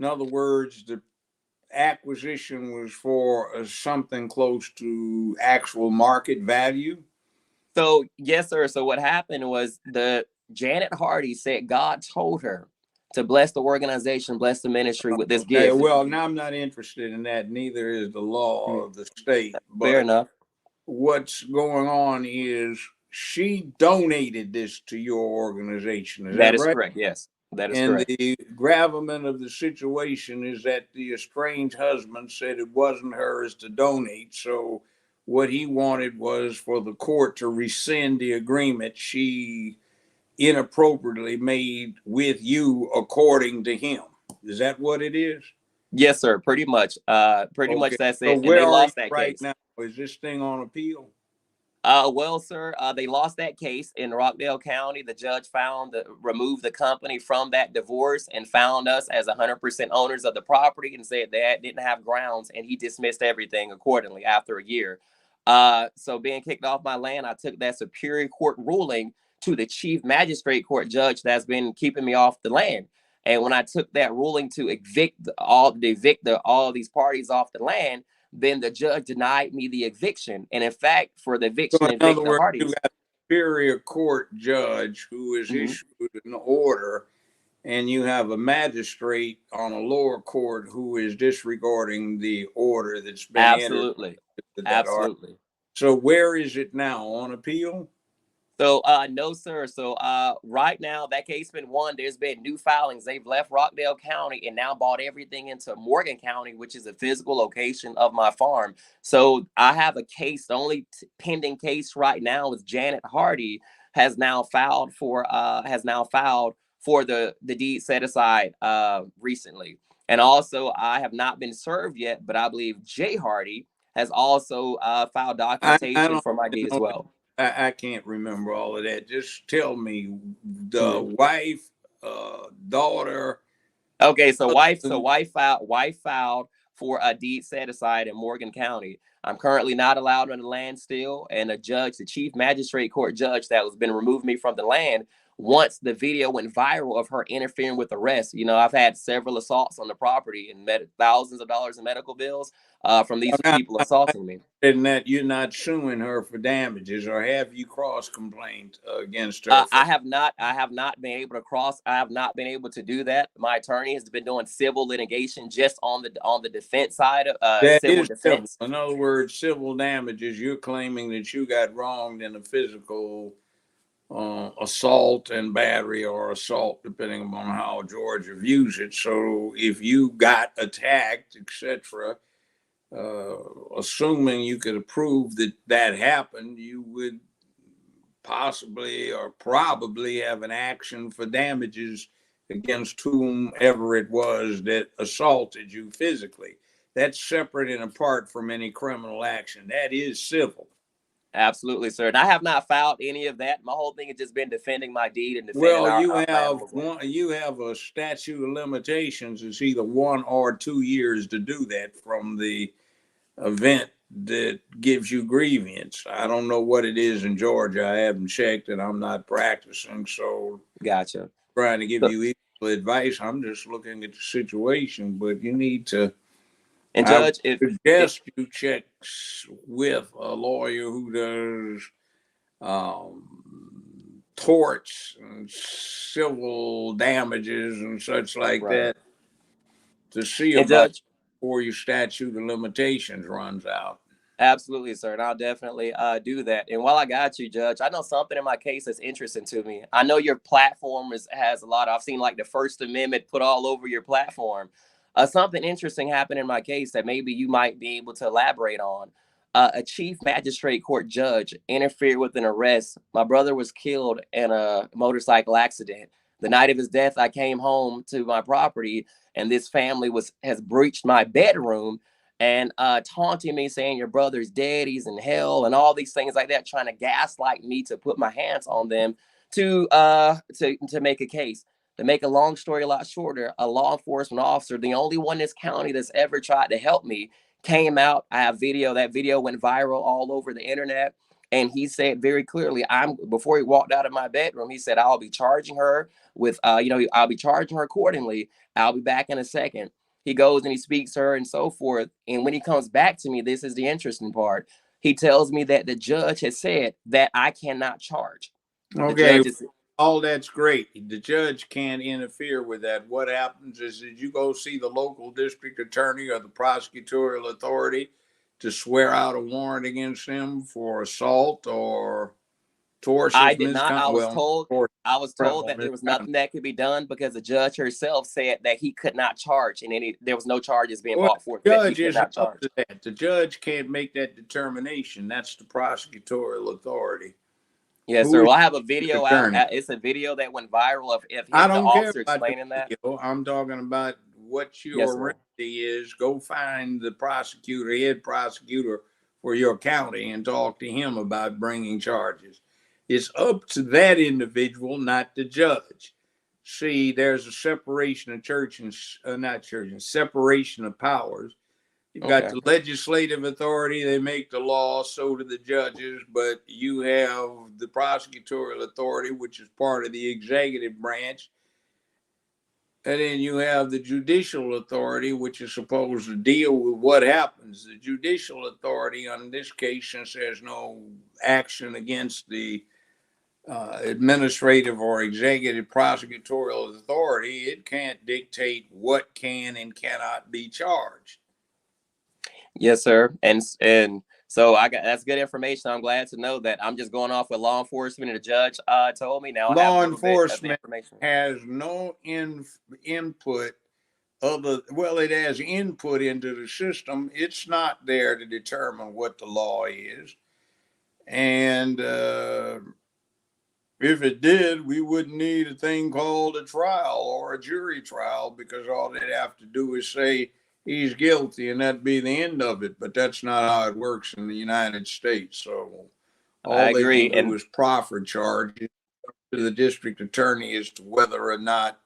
In other words, the acquisition was for something close to actual market value. So yes, sir. So what happened was Janet Hardy said God told her to bless the organization, bless the ministry with this gift. Well, now I'm not interested in that. Neither is the law of the state. But fair enough. What's going on is she donated this to your organization. Is that That is right? correct. Yes, that is correct. And the gravamen of the situation is that the estranged husband said it wasn't hers to donate. So what he wanted was for the court to rescind the agreement she inappropriately made with you, according to him. Is that what it is? Yes, sir. Pretty much. Pretty much that's it. So And they lost that right case. Now, is this thing on appeal? Well, sir, they lost that case in Rockdale County. The judge removed the company from that divorce and found us as 100% owners of the property and said that didn't have grounds, and he dismissed everything accordingly after a year. So being kicked off my land, I took that Superior Court ruling to the chief magistrate court judge that's been keeping me off the land. And when I took that ruling to evict all these parties off the land, then the judge denied me the eviction. And in fact, for the So eviction in and other evict the words, you Hardys. got a superior court judge who has issued an order, and you have a magistrate on a lower court who is disregarding the order that's been entered Absolutely. into that order. Absolutely. So where is it now? On appeal? So no, sir. So right now that case been won. There's been new filings. They've left Rockdale County and now bought everything into Morgan County, which is a physical location of my farm. So I have a case. The only pending case right now is Janet Hardy has now filed for the deed set aside recently. And also I have not been served yet, but I believe Jay Hardy has also filed I documentation don't for my deed as know. well. I can't remember all of that. Just tell me the Mhm. wife, daughter. Okay, so wife husband. filed for a deed set aside in Morgan County. I'm currently not allowed on the land still, and the chief magistrate court judge that was been removed me from the land. Once the video went viral of her interfering with arrests, I've had several assaults on the property and thousands of dollars in medical bills from these Now, people assaulting me. in that you're not suing her for damages, or have you cross complained against her? I have not been able to I have not been able to do that. My attorney has been doing civil litigation just on the defense side of That civil is civil. defense. In other words, civil damages. You're claiming that you got wronged in a physical assault and battery, or assault, depending upon how Georgia views it. So if you got attacked, etc., assuming you could prove that happened, you would possibly or probably have an action for damages against whomever it was that assaulted you physically. That's separate and apart from any criminal action. That is civil. Absolutely, sir. And I have not filed any of that. My whole thing has just been defending my deed and defending Well, you our have family. you have a statute of limitations. It's either 1 or 2 years to do that from the event that gives you grievance. I don't know what it is in Georgia. I haven't checked, and I'm not practicing, so Gotcha. trying to give So, you equal advice. I'm just looking at the situation, but you need to. and I would Judge, if suggest you check with a lawyer who does torts and civil damages and such like right. that to see And about Judge, before your statute of limitations runs out. absolutely, sir. And I'll definitely do that. And while I got you, Judge, I know something in my case that's interesting to me. I know your platform has a lot. I've seen like the First Amendment put all over your platform. Something interesting happened in my case that maybe you might be able to elaborate on. A chief magistrate court judge interfered with an arrest. My brother was killed in a motorcycle accident. The night of his death, I came home to my property, and this family has breached my bedroom and taunting me, saying your brother's dead, he's in hell, and all these things like that, trying to gaslight me to put my hands on them to make a case. To make a long story a lot shorter, a law enforcement officer, the only one in this county that's ever tried to help me, came out. I have video. That video went viral all over the internet. And he said very clearly, before he walked out of my bedroom, he said, I'll be charging her with, I'll be charging her accordingly. I'll be back in a second. He goes and he speaks to her and so forth. And when he comes back to me, this is the interesting part. He tells me that the judge has said that I cannot charge. Okay, all that's great. The judge can't interfere with that. What happens is that you go see the local district attorney or the prosecutorial authority to swear out a warrant against them for assault or tortious I did not. misconduct. I was told that there was nothing that could be done because the judge herself said that he could not charge, and there was no charges being brought forth. The That he judge could isn't not up charge. to that. The judge can't make that determination. That's the prosecutorial authority. Yes, sir. Well, I have a video out. It's a video that went viral of him, I the don't care officer about explaining the video. that. I'm talking about what Yes, your sir. remedy is. Go find the head prosecutor for your county, and talk to him about bringing charges. It's up to that individual, not the judge. See, there's a separation of separation of powers. You've got the legislative authority, they make the law, so do the judges, but you have the prosecutorial authority, which is part of the executive branch. And then you have the judicial authority, which is supposed to deal with what happens. The judicial authority, on this case, since there's no action against the administrative or executive prosecutorial authority, it can't dictate what can and cannot be charged. Yes, sir. And so that's good information. I'm glad to know that. I'm just going off what law enforcement and the judge told me. Now I have a Law little bit of enforcement information. has no input well, it has input into the system. It's not there to determine what the law is. And if it did, we wouldn't need a thing called a trial or a jury trial, because all they'd have to do is say he's guilty and that'd be the end of it. But that's not how it works in the United States. So I all they agree. can do is proffer charges to the district attorney as to whether or not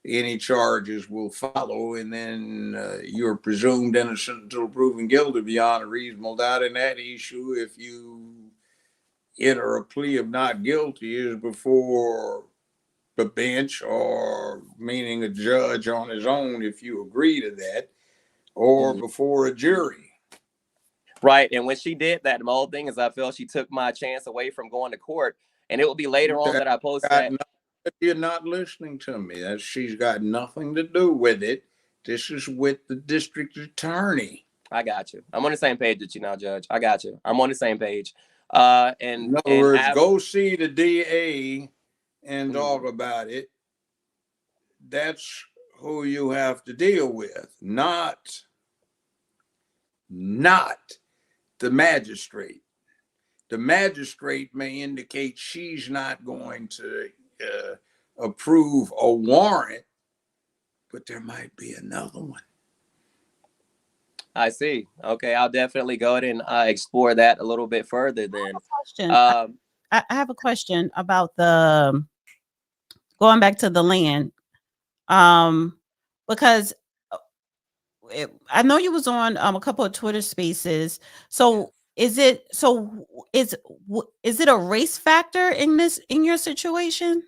any charges will follow, and then you're presumed innocent until proven guilty beyond a reasonable doubt. In that issue, if you enter a plea of not guilty, is before the bench, or meaning a judge on his own, if you agree to that, or before a jury. Right. And when she did that, the whole thing is I felt she took my chance away from going to court. And it will be later on that I post that. You're not listening to me. She's got nothing to do with it. This is with the district attorney. I got you. I'm on the same page with you now, Judge. I got you. I'm on the same page. In other words, go see the DA and talk about it. That's who you have to deal with, not the magistrate. The magistrate may indicate she's not going to approve a warrant, but there might be another one. I see. Okay, I'll definitely go ahead and explore that a little bit further then. I have a question about the going back to the land, because I know you was on a couple of Twitter spaces. So is it a race factor in your situation?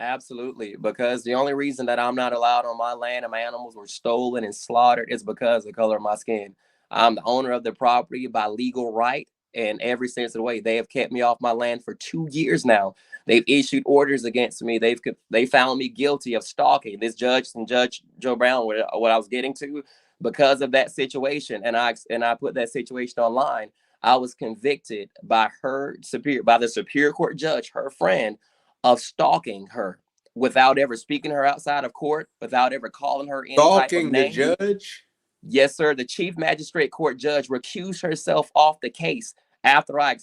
Absolutely, because the only reason that I'm not allowed on my land and my animals were stolen and slaughtered is because of the color of my skin. I'm the owner of the property by legal right, and every sense of the way. They have kept me off my land for 2 years now. They've issued orders against me. They found me guilty of stalking. This judge and Judge Joe Brown, what I was getting to, because of that situation, and I put that situation online. I was convicted by the Superior Court judge, her friend, of stalking her without ever speaking to her outside of court, without ever calling her any type of name. Stalking the judge? Yes, sir. The chief magistrate court judge recused herself off the case after I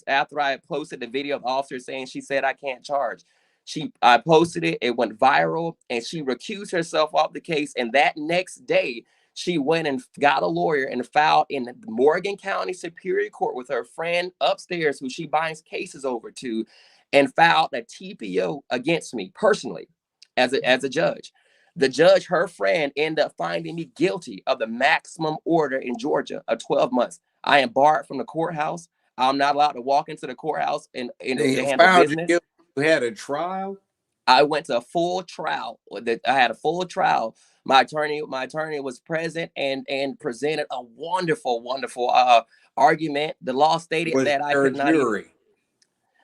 posted the video of the officer saying she said I can't charge. I posted it, it went viral, and she recused herself off the case. And that next day, she went and got a lawyer and filed in the Morgan County Superior Court with her friend upstairs, who she binds cases over to, and filed a TPO against me personally as a judge. The judge, her friend, ended up finding me guilty of the maximum order in Georgia of 12 months. I am barred from the courthouse. I'm not allowed to walk into the courthouse and handle business. You had a trial? I went to a full trial. I had a full trial. My attorney was present and presented a wonderful argument. The law stated that I could not.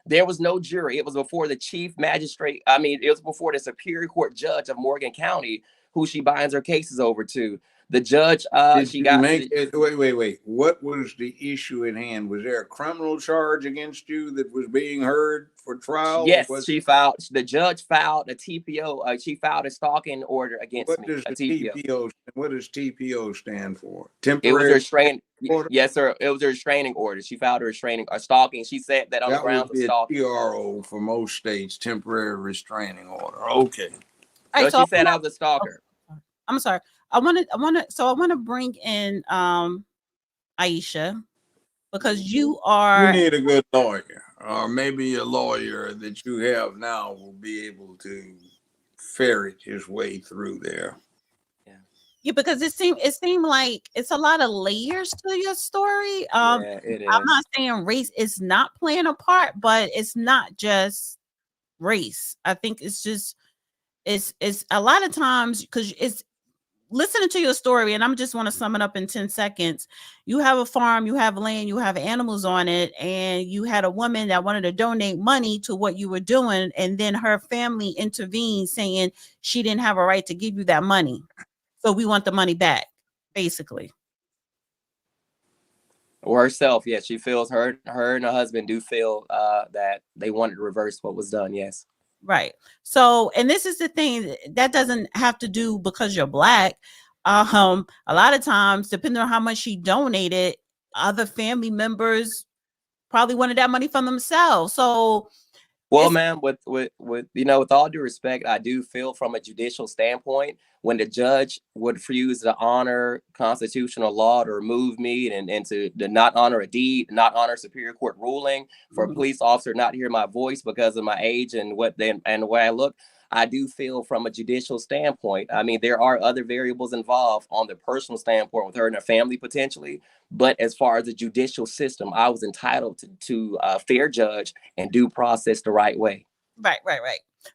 There was no jury. It was before the chief magistrate. It was before the Superior Court judge of Morgan County, who she binds her cases over to. The judge, wait. What was the issue in hand? Was there a criminal charge against you that was being heard for trial? Yes, the judge filed a TPO. She filed a stalking order against me. What does TPO stand for? Temporary. It was a restraining order? Yes, sir. It was a restraining order. She filed a stalking. She said that on the grounds of stalking. TRO for most states, temporary restraining order. Okay. Right, so she said I was a stalker. I'm sorry. I want to bring in Aisha, because you need a good lawyer, or maybe a lawyer that you have now will be able to ferret his way through there. Yeah, because it seemed like it's a lot of layers to your story. It is. I'm not saying race is not playing a part, but it's not just race. I think it's just it's a lot of times, because it's listening to your story, and I'm just want to sum it up in 10 seconds. You have a farm, you have land, you have animals on it, and you had a woman that wanted to donate money to what you were doing, and then her family intervened saying she didn't have a right to give you that money. So we want the money back, basically. Or herself, yes, she feels her and her husband do feel that they wanted to reverse what was done. Yes. Right. So, and this is the thing that doesn't have to do because you're Black. A lot of times, depending on how much she donated, other family members probably wanted that money from themselves. So, Well, ma'am, with with all due respect, I do feel from a judicial standpoint, when the judge would refuse to honor constitutional law to remove me and to not honor a deed, not honor Superior Court ruling, for a police officer not to hear my voice because of my age and the way I look, I do feel from a judicial standpoint. I mean, there are other variables involved on the personal standpoint with her and her family potentially. But as far as the judicial system, I was entitled to a fair judge and due process the right way. Right.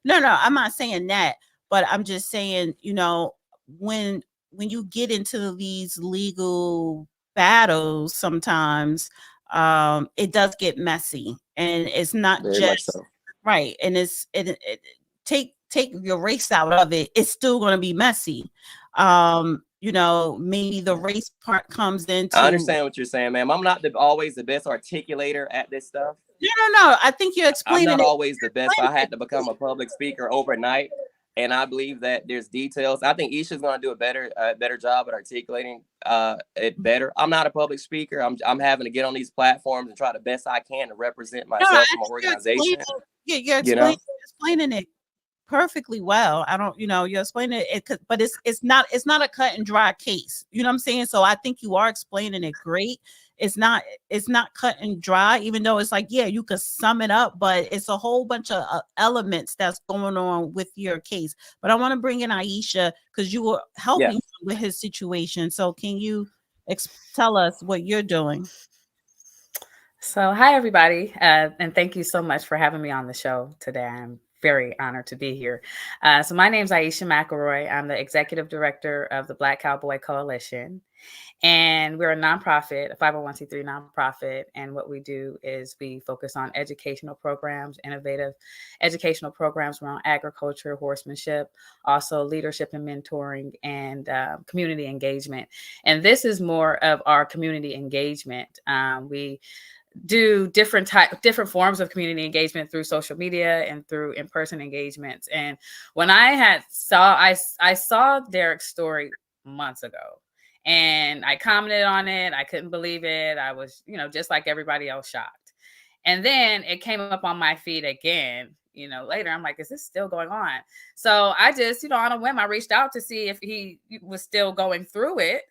No, I'm not saying that, but I'm just saying, when you get into these legal battles, sometimes it does get messy, and it's not Very just much so. right. And take your race out of it, it's still going to be messy. Maybe the race part comes into. I understand what you're saying, ma'am. I'm not always the best articulator at this stuff. No. I think you're explaining. I'm not always the best. I had to become a public speaker overnight, and I believe that there's details. I think Isha's going to do a better job at articulating it better. I'm not a public speaker. I'm having to get on these platforms and try the best I can to represent myself and my organization. You're explaining it perfectly well. I don't, you're explaining it, but it's not a cut and dry case. You know what I'm saying? So I think you are explaining it great. It's not cut and dry, even though it's like, yeah, you could sum it up, but it's a whole bunch of elements that's going on with your case. But I want to bring in Aisha because you were helping with his situation. So can you tell us what you're doing? So, hi, everybody. And thank you so much for having me on the show today. I'm very honored to be here. So my name is Aisha McElroy. I'm the executive director of the Black Cowboy Coalition. And we're a nonprofit, a 501c3 nonprofit. And what we do is we focus on educational programs, innovative educational programs around agriculture, horsemanship, also leadership and mentoring, and community engagement. And this is more of our community engagement. We do different forms of community engagement through social media and through in-person engagements. And when I saw Derek's story months ago, and I commented on it. I couldn't believe it. I was, just like everybody else, shocked. And then it came up on my feed again, later. I'm like, is this still going on? So I just, on a whim, I reached out to see if he was still going through it.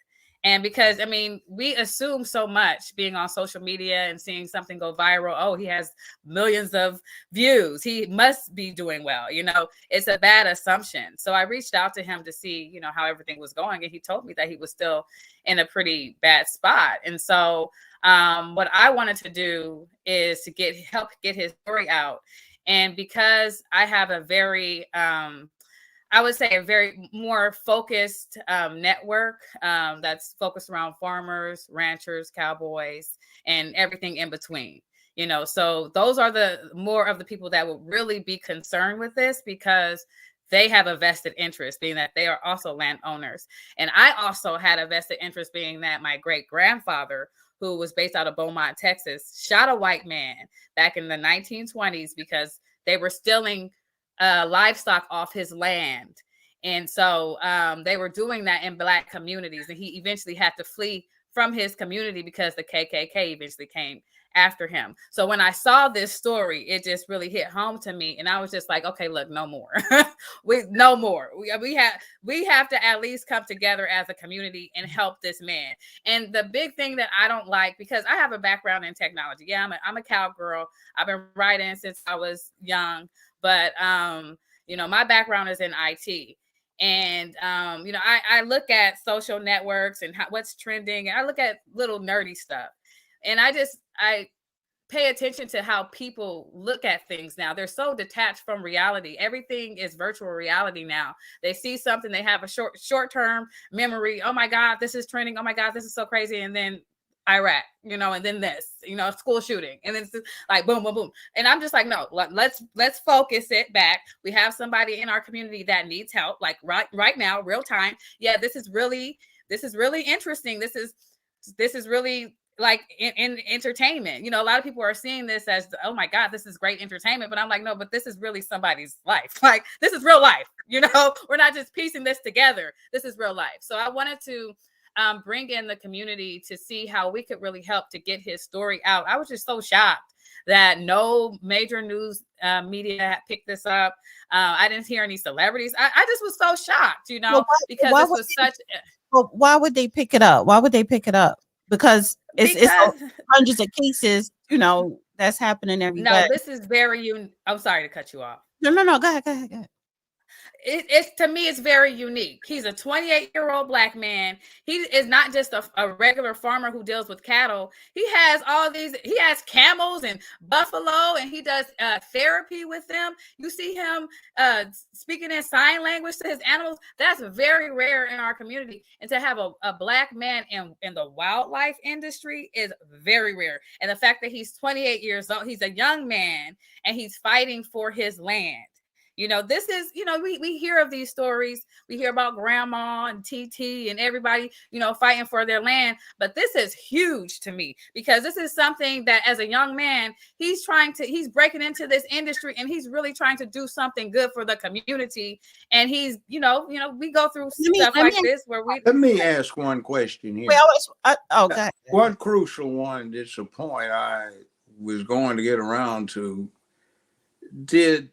And because, we assume so much being on social media and seeing something go viral. Oh, he has millions of views. He must be doing well. It's a bad assumption. So I reached out to him to see, how everything was going. And he told me that he was still in a pretty bad spot. And so what I wanted to do is to help get his story out. And because I have a very, I would say a very more focused network that's focused around farmers, ranchers, cowboys, and everything in between. So those are the more of the people that will really be concerned with this, because they have a vested interest, being that they are also landowners. And I also had a vested interest, being that my great grandfather, who was based out of Beaumont, Texas, shot a white man back in the 1920s because they were stealing livestock off his land. And so they were doing that in Black communities. And he eventually had to flee from his community because the KKK eventually came after him. So when I saw this story, it just really hit home to me. And I was just like, okay, look, no more. No more. We have to at least come together as a community and help this man. And the big thing that I don't like, because I have a background in technology. Yeah, I'm a cowgirl. I've been writing since I was young. But, my background is in IT. And, I look at social networks and what's trending. And I look at little nerdy stuff. And I pay attention to how people look at things now. They're so detached from reality. Everything is virtual reality now. They see something, they have a short-term memory. Oh my God, this is trending. Oh my God, this is so crazy. And then Iraq, you know, and then this, you know, school shooting, and then it's like boom, boom, boom. And I'm just like, no, let's focus it back. We have somebody in our community that needs help, like right now, real time. Yeah, this is really interesting. This is really like in entertainment. You know, a lot of people are seeing this as, oh my God, this is great entertainment. But I'm like, no, but this is really somebody's life. Like, this is real life. You know, we're not just piecing this together. This is real life. So I wanted to bring in the community to see how we could really help to get his story out. I was just so shocked that no major news media picked this up. I didn't hear any celebrities. I just was so shocked, you know, because this was such. Well, why would they pick it up? Why would they pick it up? Because it's hundreds of cases, you know, that's happening every day. No, this is very I'm sorry to cut you off. No. Go ahead. It's to me, it's very unique. He's a 28-year-old black man. He is not just a regular farmer who deals with cattle. He has he has camels and buffalo, and he does therapy with them. You see him speaking in sign language to his animals. That's very rare in our community. And to have a black man in the wildlife industry is very rare. And the fact that he's 28 years old, he's a young man, and he's fighting for his land. You know, this is, you know, we hear of these stories. We hear about grandma and TT and everybody, you know, fighting for their land. But this is huge to me, because this is something that as a young man, he's breaking into this industry, and he's really trying to do something good for the community. And he's, you know, we go through stuff like this where we. Let me ask one question here. Okay. One crucial one. It's a point I was going to get around to. Did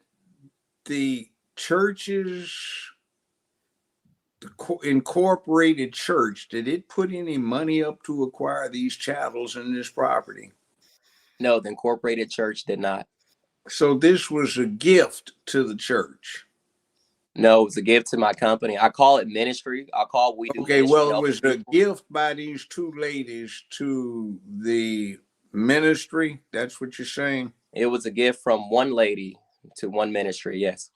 the churches, the incorporated church, did it put any money up to acquire these chattels and this property? No, the incorporated church did not. So this was a gift to the church? No, it was a gift to my company. I call it ministry. We do. Okay, well, it was a gift by these two ladies to the ministry. That's what you're saying? It was a gift from one lady to one ministry, yes.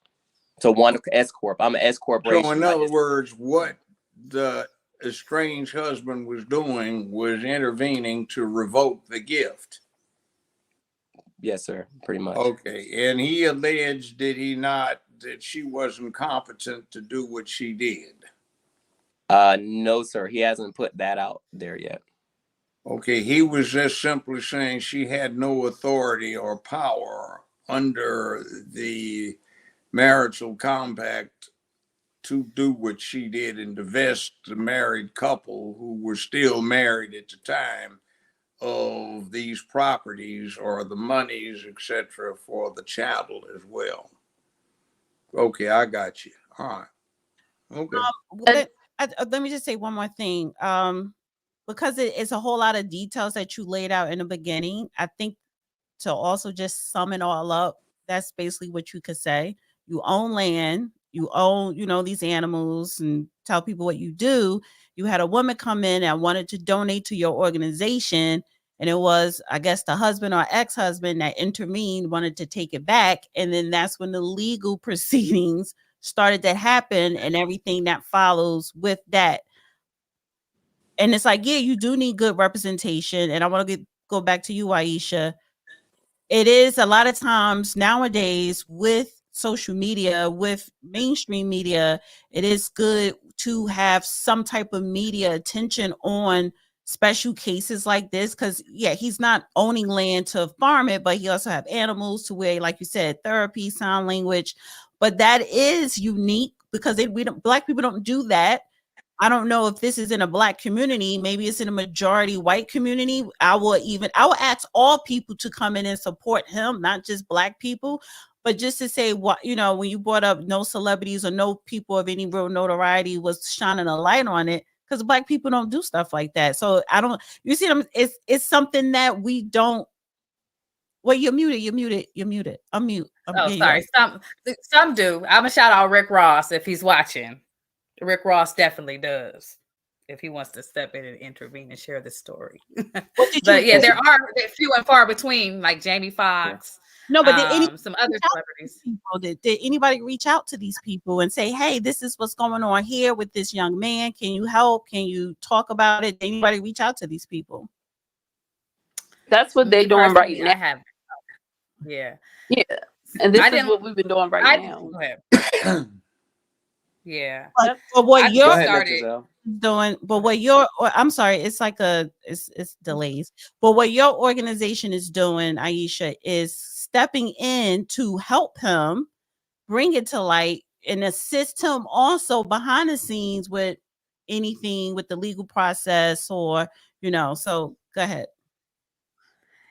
So one S Corp. I'm an S corporation. So in other words, what the estranged husband was doing was intervening to revoke the gift. Yes, sir. Pretty much. Okay. And he alleged, did he not, that she wasn't competent to do what she did? No, sir. He hasn't put that out there yet. Okay. He was just simply saying she had no authority or power under the marital compact to do what she did and divest the married couple who were still married at the time of these properties or the monies, etc., for the chattel as well. Okay, I got you. All right. Okay. Let me just say one more thing. Because it's a whole lot of details that you laid out in the beginning. I think to also just sum it all up, that's basically what you could say. You own land, you own, you know, these animals, and tell people what you do. You had a woman come in and wanted to donate to your organization, and it was, I guess, the husband or ex-husband that intervened, wanted to take it back, and then that's when the legal proceedings started to happen and everything that follows with that. And it's like, yeah, you do need good representation. And I want to go back to you, Aisha. It is a lot of times nowadays with social media, with mainstream media, it is good to have some type of media attention on special cases like this. Because, yeah, he's not owning land to farm it, but he also have animals to where, like you said, therapy, sign language. But that is unique because Black people don't do that. I don't know if this is in a Black community. Maybe it's in a majority white community. I will ask all people to come in and support him, not just Black people, but just to say what, you know, when you brought up no celebrities or no people of any real notoriety was shining a light on it, because Black people don't do stuff like that. So you see, it's something that we don't. Well, you're muted. Unmute. Sorry. Some do. I'm gonna shout out Rick Ross if he's watching. Rick Ross definitely does. if he wants to step in and intervene and share the story. What did But you yeah, there are few and far between, like Jamie Foxx. No, but did some other celebrities. People, did anybody reach out to these people and say, hey, this is what's going on here with this young man? Can you help? Can you talk about it? Did anybody reach out to these people? That's what they're doing right now. I have. Yeah. Yeah. And this is what we've been doing right now. Go ahead. Yeah. But what you're doing, but what your I'm sorry, it's like it's delays. But what your organization is doing, Aisha, is stepping in to help him bring it to light and assist him also behind the scenes with anything with the legal process or, so go ahead.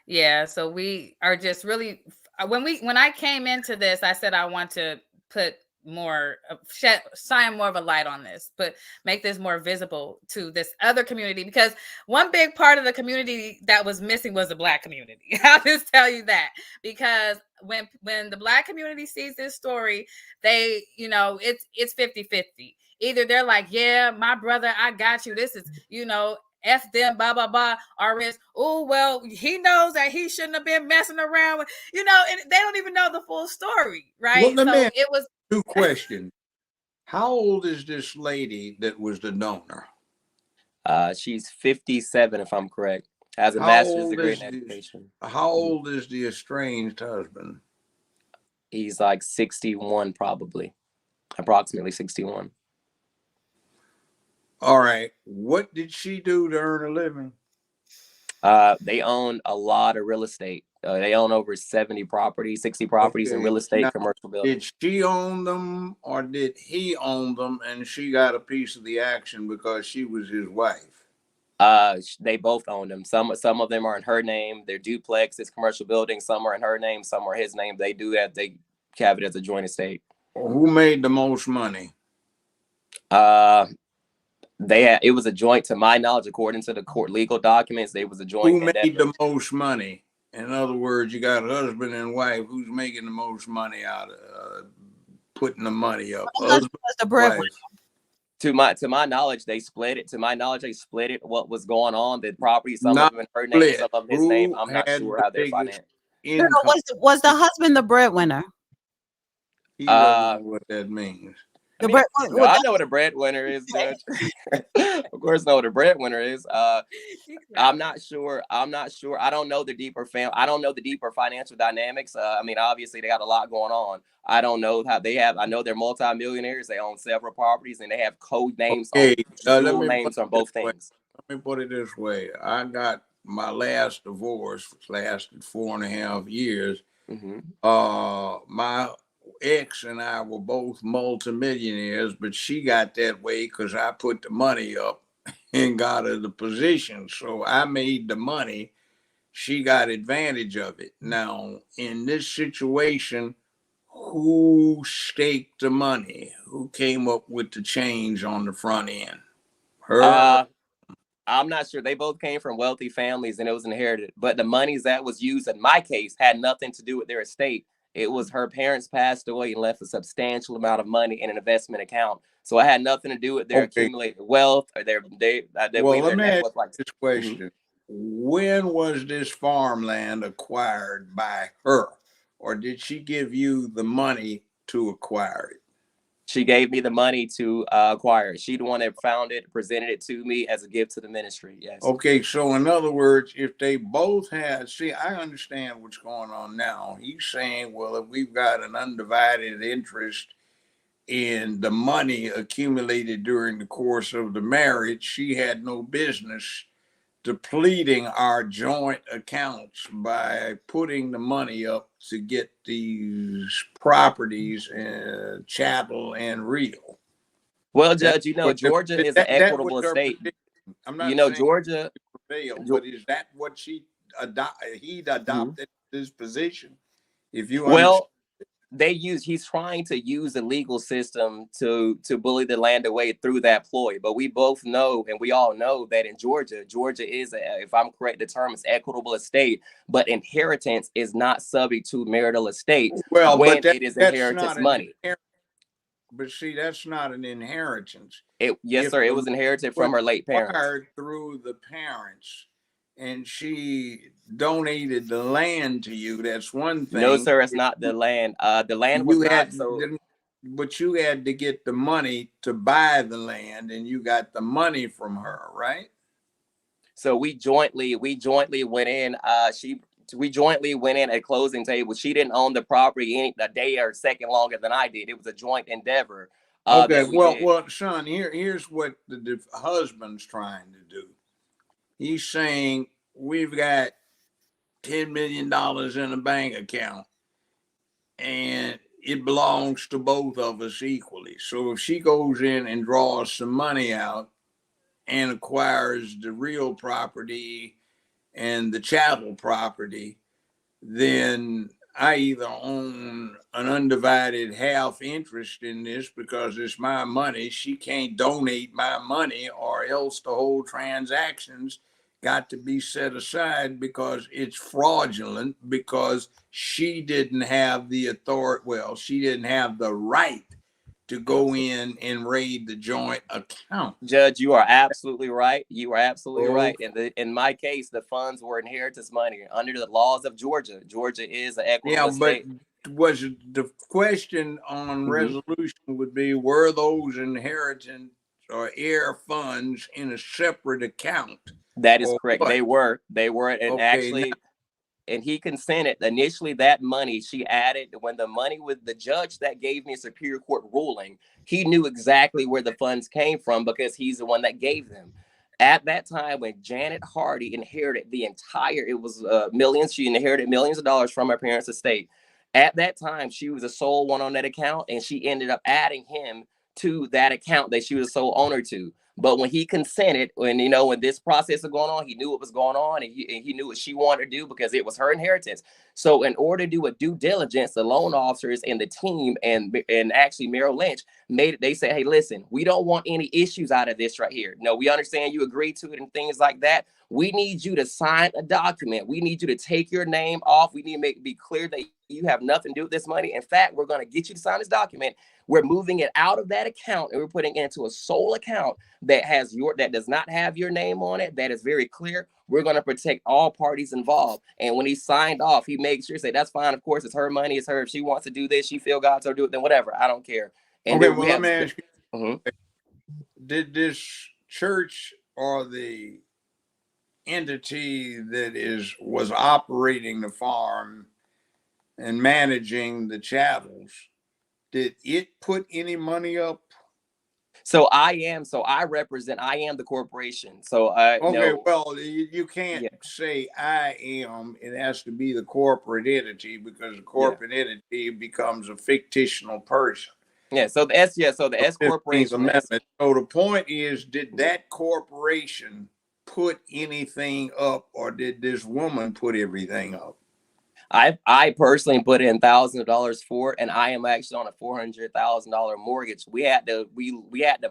Yeah, so we are just really when I came into this, I said I want to put more shine more of a light on this, but make this more visible to this other community, because one big part of the community that was missing was the Black community. I'll just tell you that, because when the Black community sees this story, they, it's 50-50. Either they're like, yeah, my brother, I got you. This is, F them, blah, blah, blah. Or it's, oh, well, he knows that he shouldn't have been messing around with, and they don't even know the full story, right? Well, so it was 2 questions. How old is this lady that was the donor? She's 57, if I'm correct. Has a master's degree in education. How old is the estranged husband? He's like 61, probably. Approximately 61. All right. What did she do to earn a living? They own a lot of real estate. They own over 70 properties, 60 properties in real estate, commercial buildings. Did she own them or did he own them and she got a piece of the action because she was his wife? They both own them. Some of them are in her name. They're duplexes, commercial buildings. Some are in her name. Some are his name. They do that. They have it as a joint estate. Who made the most money? It was a joint, to my knowledge, according to the court legal documents. They was a joint. Who made the most money? In other words, you got a husband and wife. Who's making the most money out of putting the money up? The breadwinner. To my knowledge, they split it. To my knowledge, they split it. What was going on? The property, some of them in her name, some of his name. I'm not sure how they're financed. Was the husband the breadwinner? He doesn't know what that means. I know what a breadwinner is, Judge. Of course, know what a breadwinner is. I'm not sure. I don't know the deeper I don't know the deeper financial dynamics. Obviously, they got a lot going on. I don't know how they have. I know they're multimillionaires. They own several properties, and they have code names, dual names on both things. Let me put it this way: I got my last divorce, which lasted 4.5 years. Mm-hmm. My ex and I were both multimillionaires, but she got that way because I put the money up and got her the position. So I made the money. She got advantage of it. Now, in this situation, who staked the money? Who came up with the change on the front end? Her? I'm not sure. They both came from wealthy families and it was inherited. But the monies that was used in my case had nothing to do with their estate. It was her parents passed away and left a substantial amount of money in an investment account. So it had nothing to do with their accumulated wealth or their well, let me ask this question. Mm-hmm. When was this farmland acquired by her? Or did she give you the money to acquire it? She gave me the money to acquire it. She the one that found it, presented it to me as a gift to the ministry. Yes. Okay, so in other words, if they both had, I understand what's going on now. He's saying, well, if we've got an undivided interest in the money accumulated during the course of the marriage, she had no business depleting our joint accounts by putting the money up to get these properties and chattel and real. Well, Judge, Georgia is an equitable state. I'm not saying Georgia prevailed, but is that what he adopted this position? If you he's trying to use the legal system to bully the land away through that ploy. But we both know, and we all know that in Georgia is, if I'm correct, the term is equitable estate, but inheritance is not subject to marital estate when it is inheritance money. But see, that's not an inheritance. Yes, If sir. It the was inherited was from her late parents. acquired through the parents, and she donated the land to you, that's one thing. No, sir. It's not the land. The land was You not had, so. but you had to get the money to buy the land, and you got the money from her, right? So we jointly went in. We jointly went in at closing table. She didn't own the property a day or a second longer than I did. It was a joint endeavor. Okay, well, son, here's what the husband's trying to do. He's saying we've got $10 million in a bank account, and it belongs to both of us equally. So if she goes in and draws some money out and acquires the real property and the chattel property, then I either own an undivided half interest in this because it's my money. She can't donate my money, or else the whole transaction's got to be set aside because it's fraudulent, because she didn't have the authority. Well, she didn't have the right to go in and raid the joint account. Judge, you are absolutely right. You are absolutely right. In my case, the funds were inheritance money under the laws of Georgia. Georgia is an equitable state. Was the question on resolution would be, were those inheritance or heir funds in a separate account? That is correct. What? They were, and Okay, actually, and he consented. Initially, that money she added when the money was the judge that gave me a Superior Court ruling. He knew exactly where the funds came from because he's the one that gave them. At that time, when Janet Hardy inherited the entire, it was millions. She inherited millions of dollars from her parents' estate. At that time, she was the sole one on that account, and she ended up adding him to that account that she was the sole owner to. But when he consented, when this process was going on, he knew what was going on, and he knew what she wanted to do because it was her inheritance. So in order to do a due diligence, the loan officers and the team and actually Merrill Lynch made it. They said, hey, listen, we don't want any issues out of this right here. No, we understand you agree to it and things like that. We need you to sign a document. We need you to take your name off. We need to be clear that you have nothing to do with this money. In fact, we're going to get you to sign this document. We're moving it out of that account and we're putting it into a sole account that does not have your name on it. That is very clear. We're going to protect all parties involved. And when he signed off, he made sure to say, that's fine. Of course, it's her money. It's her. If she wants to do this, she feel God to do it, then whatever. I don't care. And okay, well, let me ask you, did this church or the entity that was operating the farm and managing the chattels, did it put any money up? So I am the corporation. So well, you can't say I am. It has to be the corporate entity, because the corporate entity becomes a fictional person. Yeah. So the S corporation amendment. So the point is, did that corporation put anything up, or did this woman put everything up? I personally put in thousands of dollars for it, and I am actually on a $400,000 mortgage. We had to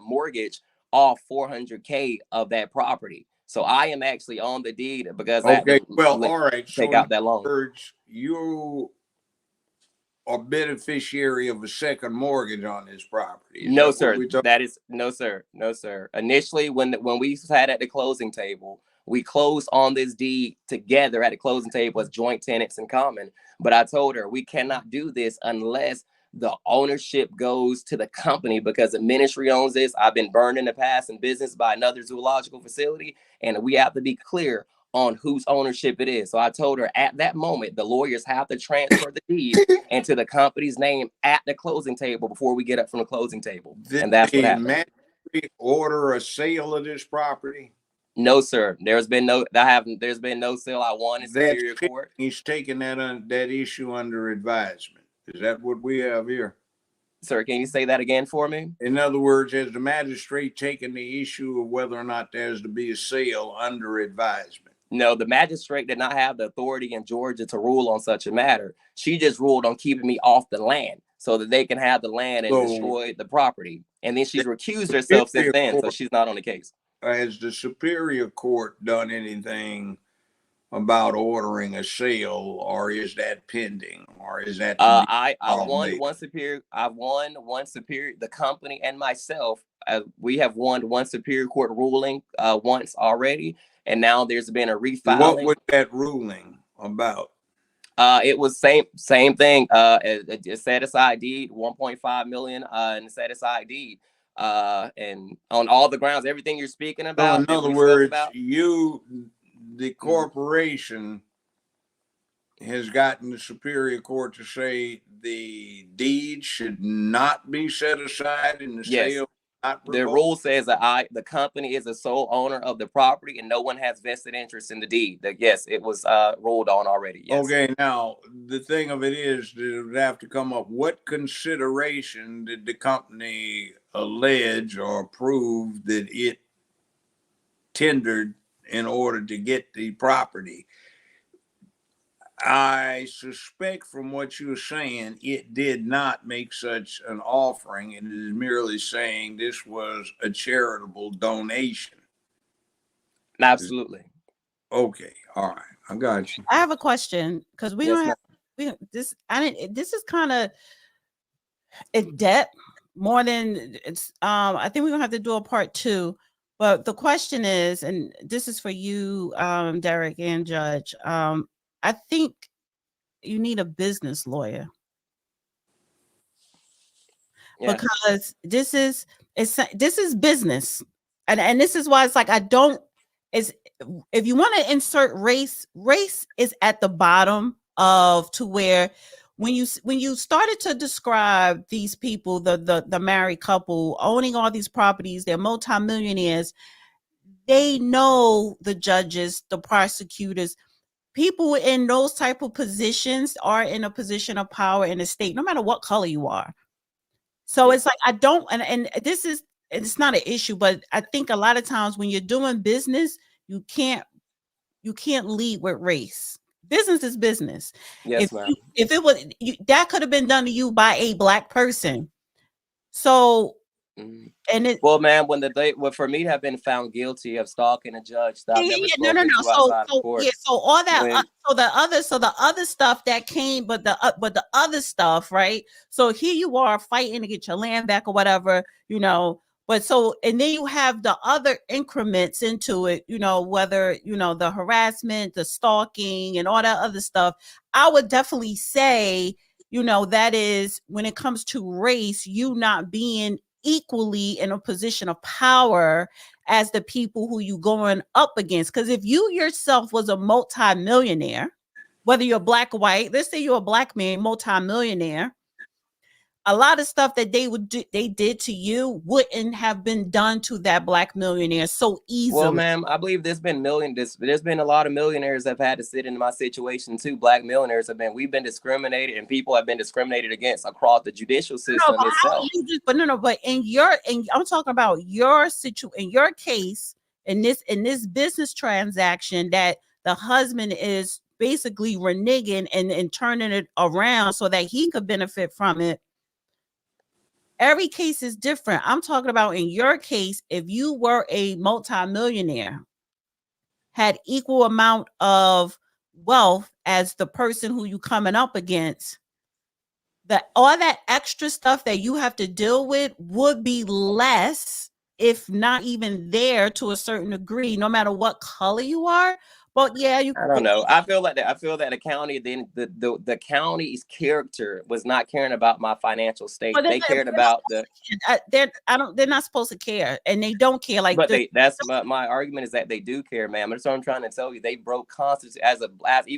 mortgage all $400K of that property. So I am actually on the deed because all right. Take out that loan. You are beneficiary of a second mortgage on this property. No, sir. No, sir. Initially, when we sat at the closing table, we closed on this deed together at the closing table as joint tenants in common. But I told her we cannot do this unless the ownership goes to the company, because the ministry owns this. I've been burned in the past in business by another zoological facility, and we have to be clear on whose ownership it is. So I told her at that moment, the lawyers have to transfer the deed into the company's name at the closing table before we get up from the closing table. And that's what happened. Did the magistrate order a sale of this property? No, sir. There's been no sale. I won in Superior Court. He's taking that issue under advisement. Is that what we have here? Sir, can you say that again for me? In other words, has the magistrate taken the issue of whether or not there's to be a sale under advisement? No, the magistrate did not have the authority in Georgia to rule on such a matter. She just ruled on keeping me off the land so that they can have the land and destroy the property. And then she's recused herself since then, so she's not on the case. Has the Superior Court done anything about ordering a sale, or is that pending, or is that to be I resolved won later? one superior. I won one superior. The company and myself, we have won one superior court ruling once already, and now there's been a What refiling. was that ruling about? It was same thing. A set aside deed, 1.5 million, and a set aside deed. And on all the grounds, everything you're speaking So about, in that other we spoke words, about. the corporation has gotten the Superior Court to say the deed should not be set aside and the Yes. sale not The revoked. rule says that the company is the sole owner of the property and no one has vested interest in the deed. Yes, it was ruled on already. Yes. Okay, now the thing of it is, it would have to come up. What consideration did the company allege or prove that it tendered in order to get the property? I suspect from what you're saying, it did not make such an offering, and it is merely saying this was a charitable donation. Absolutely. Okay, all right, I got you. I have a question because we Yes, don't have this. This is kind of in depth more than it's. I think we're gonna have to do a part 2. But the question is, and this is for you, Derek and Judge. I think you need a business lawyer. Yeah. Because this is business, and this is why it's like is if you want to insert race is at the bottom of to where when you started to describe these people, the married couple owning all these properties, they're multimillionaires, they know the judges, the prosecutors, people in those type of positions are in a position of power in the state, no matter what color you are. So it's like, I don't, and this is, it's not an issue, but I think a lot of times when you're doing business, you can't lead with race. Business is business. Yes, ma'am. If it was, that could have been done to you by a Black person. So, and it, well, man, for me to have been found guilty of stalking a judge that I've never spoken to outside of court. So all that, so the other stuff that came, but the other stuff, right? So here you are fighting to get your land back or whatever, but so, and then you have the other increments into it, whether, the harassment, the stalking and all that other stuff. I would definitely say, that is when it comes to race, you not being equally in a position of power as the people who you going up against. Because if you yourself was a multi-millionaire, whether you're Black or white, let's say you're a Black man, multi-millionaire, a lot of stuff that they did to you wouldn't have been done to that Black millionaire so easily. Well, ma'am, I believe there's been a lot of millionaires that have had to sit in my situation too. Black millionaires we've been discriminated, and people have been discriminated against across the judicial system itself. But I'm talking about your in your case, in this business transaction that the husband is basically reneging and turning it around so that he could benefit from it. Every case is different. I'm talking about in your case, if you were a multimillionaire, had equal amount of wealth as the person who you coming up against, that all that extra stuff that you have to deal with would be less, if not even there to a certain degree, no matter what color you are. But yeah, I don't know. I feel that the county, the county's character was not caring about my financial state. They cared about they're not supposed to care, and they don't care. Like, but that's my argument is that they do care, ma'am. That's what I'm trying to tell you. They broke constitution as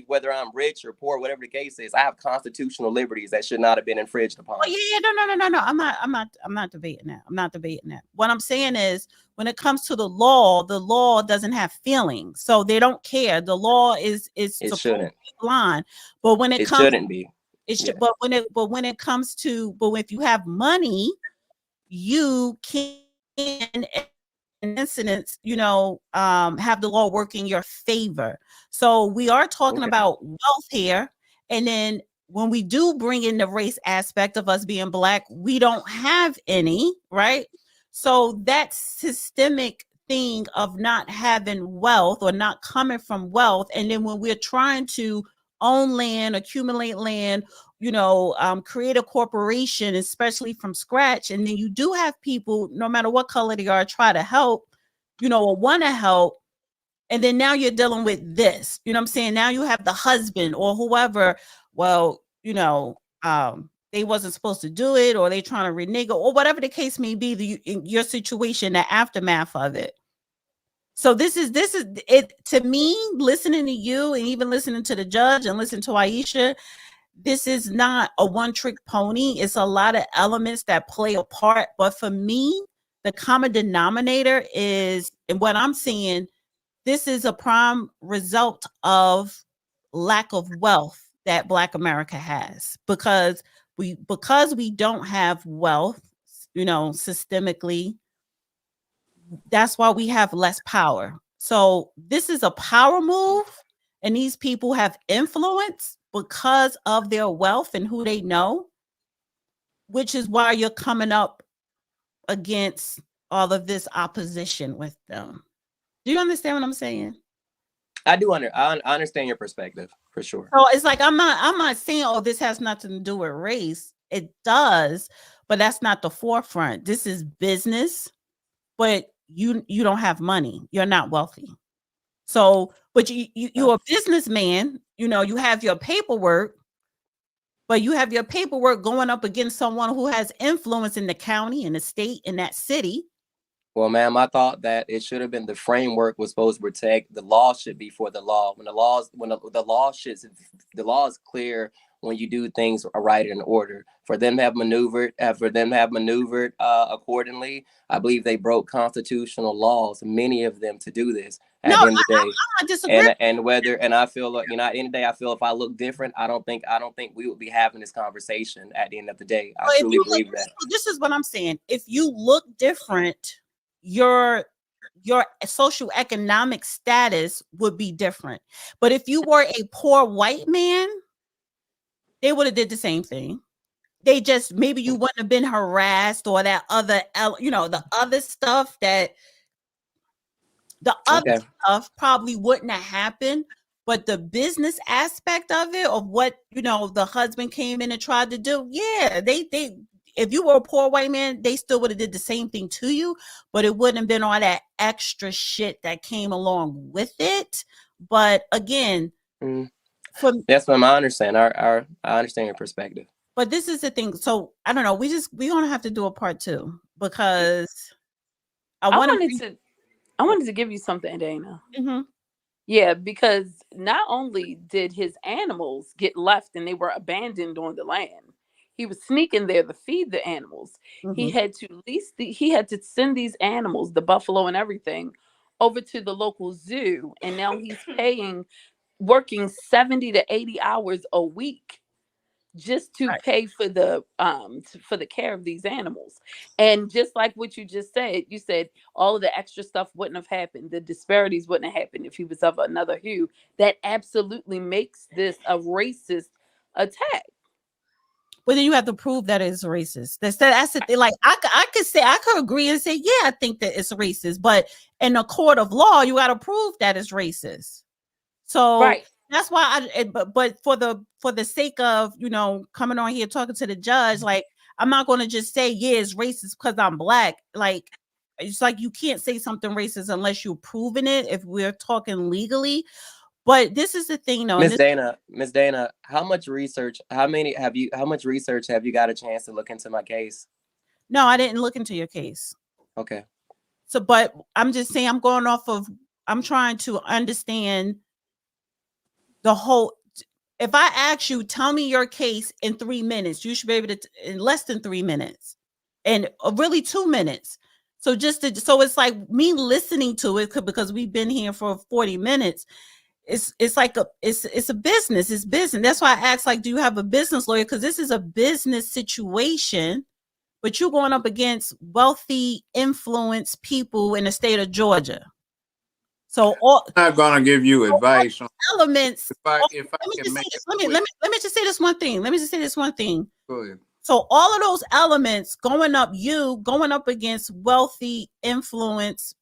whether I'm rich or poor, whatever the case is. I have constitutional liberties that should not have been infringed upon. Oh yeah, no. I'm not debating that. I'm not debating that. What I'm saying is, when it comes to the law doesn't have feelings, so they don't care. The law is it shouldn't be blind, but when it comes, shouldn't be. But when it comes to, if you have money, you can in incidents, have the law work in your favor. So we are talking about wealth here, and then when we do bring in the race aspect of us being Black, we don't have any, right? So that systemic thing of not having wealth or not coming from wealth. And then when we're trying to own land, accumulate land, create a corporation, especially from scratch, and then you do have people, no matter what color they are, try to help, or want to help. And then now you're dealing with this, you know what I'm saying? Now you have the husband or whoever, well, they wasn't supposed to do it, or they trying to renege, or whatever the case may be, your situation, the aftermath of it. So this is it to me, listening to you and even listening to the judge and listening to Aisha. This is not a one-trick pony. It's a lot of elements that play a part. But for me, the common denominator is, and what I'm seeing, this is a prime result of lack of wealth that Black America has, because we don't have wealth, systemically. That's why we have less power. So this is a power move, and these people have influence because of their wealth and who they know, which is why you're coming up against all of this opposition with them. Do you understand what I'm saying? I do I understand your perspective for sure. So it's like I'm not saying, oh, this has nothing to do with race. It does, but that's not the forefront. This is business, but you don't have money. You're not wealthy. So, but you're a businessman. You have your paperwork, but you have your paperwork going up against someone who has influence in the county, in the state, in that city. Well, ma'am, I thought that it should have been the framework was supposed to protect. The law should be for the law. When the law is clear when you do things right in order. For them to have maneuvered accordingly, I believe they broke constitutional laws, many of them, to do this. At the end of the day, I disagree. And I feel like, at the end of the day, I feel if I look different, I don't think we would be having this conversation at the end of the day. I truly believe that. This is what I'm saying. If you look different, your socioeconomic status would be different. But if you were a poor white man, they would have did the same thing. They just, maybe you wouldn't have been harassed, or that other, the other stuff stuff probably wouldn't have happened. But the business aspect of it, of what, the husband came in and tried to do, yeah, they if you were a poor white man, they still would have did the same thing to you, but it wouldn't have been all that extra shit that came along with it. But again, that's what I understand. I understand your perspective. But this is the thing. So I don't know. We're gonna have to do a part 2, because I wanted to give you something, Dana. Mm-hmm. Yeah, because not only did his animals get left and they were abandoned on the land, he was sneaking there to feed the animals. Mm-hmm. He had to send these animals, the buffalo and everything, over to the local zoo, and now he's working 70 to 80 hours a week just to pay for the care of these animals. And just like what you just said, you said all of the extra stuff wouldn't have happened. The disparities wouldn't have happened if he was of another hue. That absolutely makes this a racist attack. Well, then you have to prove that it's racist. That's the thing. Like I could agree and say, yeah, I think that it's racist, but in a court of law, you got to prove that it's racist. So that's why but for the sake of, coming on here talking to the judge, like, I'm not going to just say, yeah, it's racist because I'm Black. Like, it's like, you can't say something racist unless you're proving it, if we're talking legally. But this is the thing, though. Miss Dana, how much research have you got a chance to look into my case? No, I didn't look into your case. Okay. So, but I'm just saying, I'm trying to understand the whole. If I ask you, tell me your case in 3 minutes, you should be able to, in less than 3 minutes, and really 2 minutes. So so it's like me listening to it, because we've been here for 40 minutes. It's like it's a business. It's business. That's why I asked, like, do you have a business lawyer? Because this is a business situation, but you're going up against wealthy, influenced people in the state of Georgia. So I'm not going to give you advice on elements. Let me just say this one thing. Go ahead. So all of those elements going up against wealthy, influence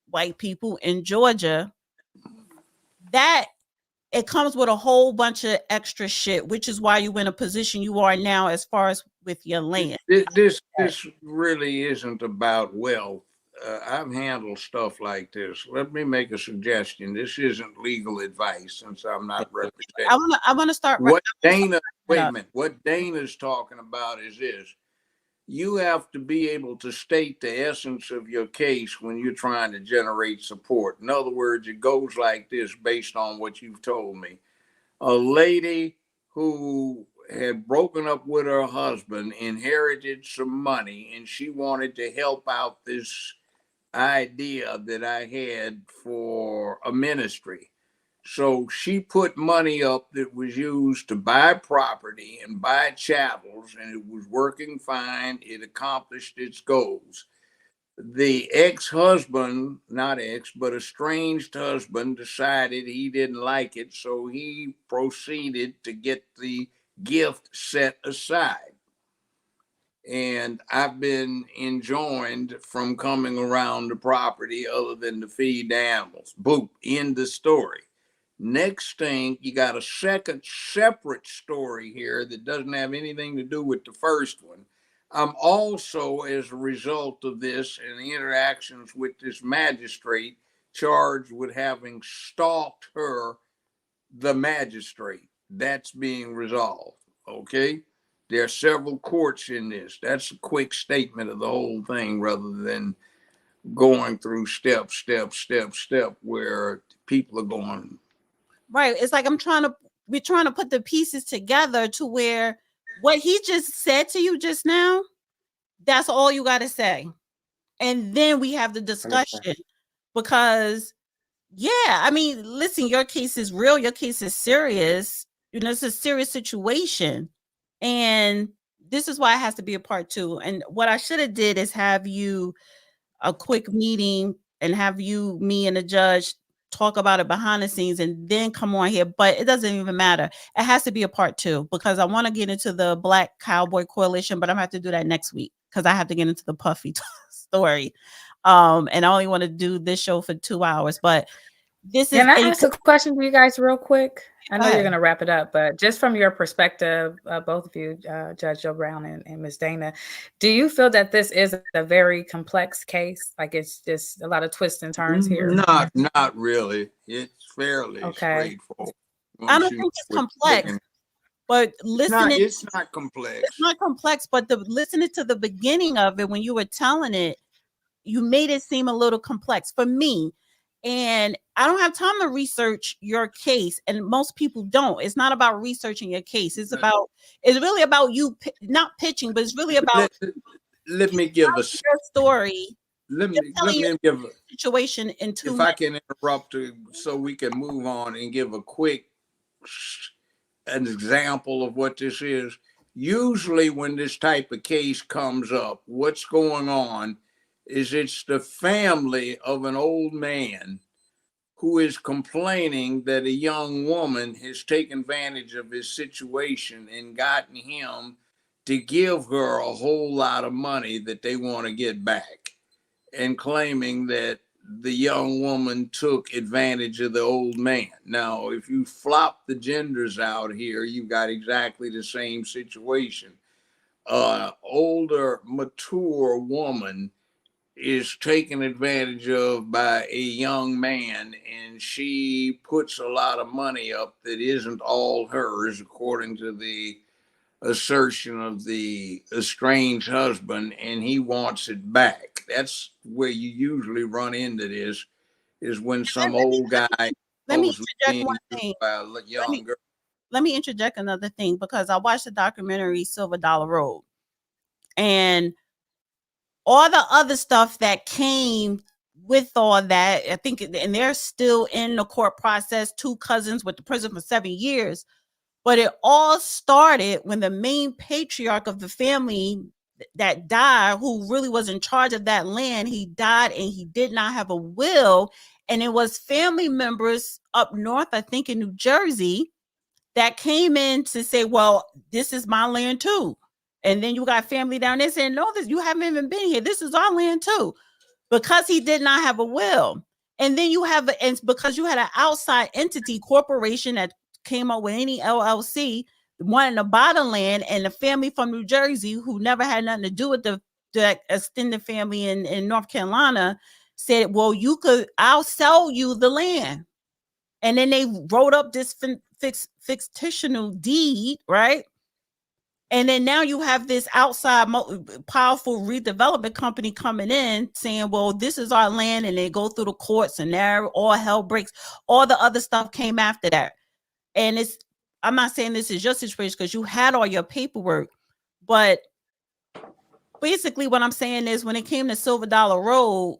white people in Georgia, that it comes with a whole bunch of extra shit, which is why you in a position you are now as far as with your land. This really isn't about wealth. I've handled stuff like this. Let me make a suggestion. This isn't legal advice, since I'm not representing. I want to start. What Dana? Wait a minute. What Dana's talking about is this: you have to be able to state the essence of your case when you're trying to generate support. In other words, it goes like this, based on what you've told me. A lady who had broken up with her husband inherited some money, and she wanted to help out this idea that I had for a ministry. So she put money up that was used to buy property and buy chattels, and it was working fine. It accomplished its goals. The ex-husband, not ex, but estranged husband, decided he didn't like it, so he proceeded to get the gift set aside. And I've been enjoined from coming around the property other than to feed the animals. Boop, end the story. Next thing, you got a second separate story here that doesn't have anything to do with the first one. I'm also, as a result of this and the interactions with this magistrate, charged with having stalked her, the magistrate. That's being resolved. Okay? There are several courts in this. That's a quick statement of the whole thing, rather than going through step, where people are going. Right. It's like we're trying to put the pieces together to where what he just said to you just now, that's all you got to say. And then we have the discussion, because I mean, listen, your case is real. Your case is serious. You know, it's a serious situation. And this is why it has to be a part 2. And what I should have did is have you a quick meeting and have you, me and the judge talk about it behind the scenes and then come on here. But it doesn't even matter. It has to be a part 2, because I want to get into the Black Cowboy Coalition, but I'm going to have to do that next week, because I have to get into the Puffy story. And I only want to do this show for 2 hours, but this is. Can I ask a question to you guys real quick? I know Go you're ahead. going to wrap it up, but just from your perspective, both of you, Judge Joe Brown and Ms. Dana, do you feel that this is a very complex case? Like, it's just a lot of twists and turns here? Not really. It's fairly straightforward. I don't think it's complex, but listening. It's not complex. It's not complex, but listening to the beginning of it, when you were telling it, you made it seem a little complex for me. And I don't have time to research your case, and most people don't. It's not about researching your case. It's really about you not pitching, but it's really about. Let me give a story. Let me give a situation in 2 minutes. If I can interrupt so we can move on and give a quick an example of what this is. Usually when this type of case comes up, what's going on is it's the family of an old man who is complaining that a young woman has taken advantage of his situation and gotten him to give her a whole lot of money that they want to get back, and claiming that the young woman took advantage of the old man. Now, if you flop the genders out here, you've got exactly the same situation. Older, mature woman is taken advantage of by a young man, and she puts a lot of money up that isn't all hers, according to the assertion of the estranged husband, and he wants it back. That's where you usually run into this, is when some old guy Let me interject one thing. By a young girl. Let me interject another thing, because I watched the documentary Silver Dollar Road, and all the other stuff that came with all that, I think, and they're still in the court process, 2 cousins with the prison for 7 years. But it all started when the main patriarch of the family that died, who really was in charge of that land, he died, and he did not have a will. And it was family members up north, I think in New Jersey, that came in to say, well, this is my land too. And then you got family down there saying, no, you haven't even been here. This is our land too. because he did not have a will. And then you have, and because you had an outside entity, corporation that came up with any LLC, wanting to buy the land, and the family from New Jersey who never had nothing to do with the extended family in North Carolina said, well, I'll sell you the land. And then they wrote up this fictional deed, right? And then now you have this outside powerful redevelopment company coming in saying, well, this is our land, and they go through the courts, and there all hell breaks. All the other stuff came after that. And I'm not saying this is your situation because you had all your paperwork, but basically what I'm saying is when it came to Silver Dollar Road,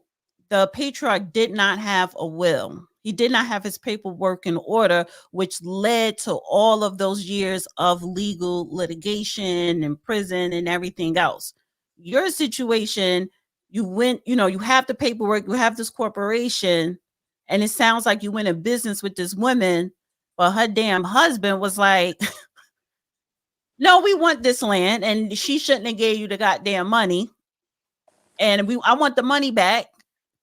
the patriarch did not have a will. He did not have his paperwork in order, which led to all of those years of legal litigation and prison and everything else. Your situation, you went, you have the paperwork, you have this corporation, and it sounds like you went in business with this woman, but her damn husband was like, no, we want this land, and she shouldn't have gave you the goddamn money. And I want the money back,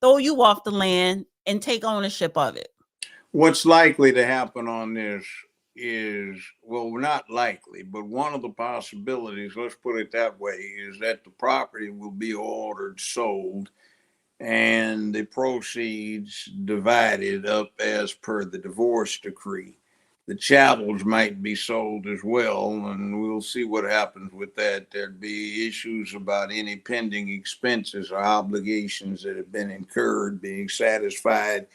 throw you off the land, and take ownership of it. What's likely to happen on this is, well, not likely, but one of the possibilities, let's put it that way, is that the property will be ordered sold and the proceeds divided up as per the divorce decree. The chattels might be sold as well, and we'll see what happens with that. There'd be issues about any pending expenses or obligations that have been incurred being satisfied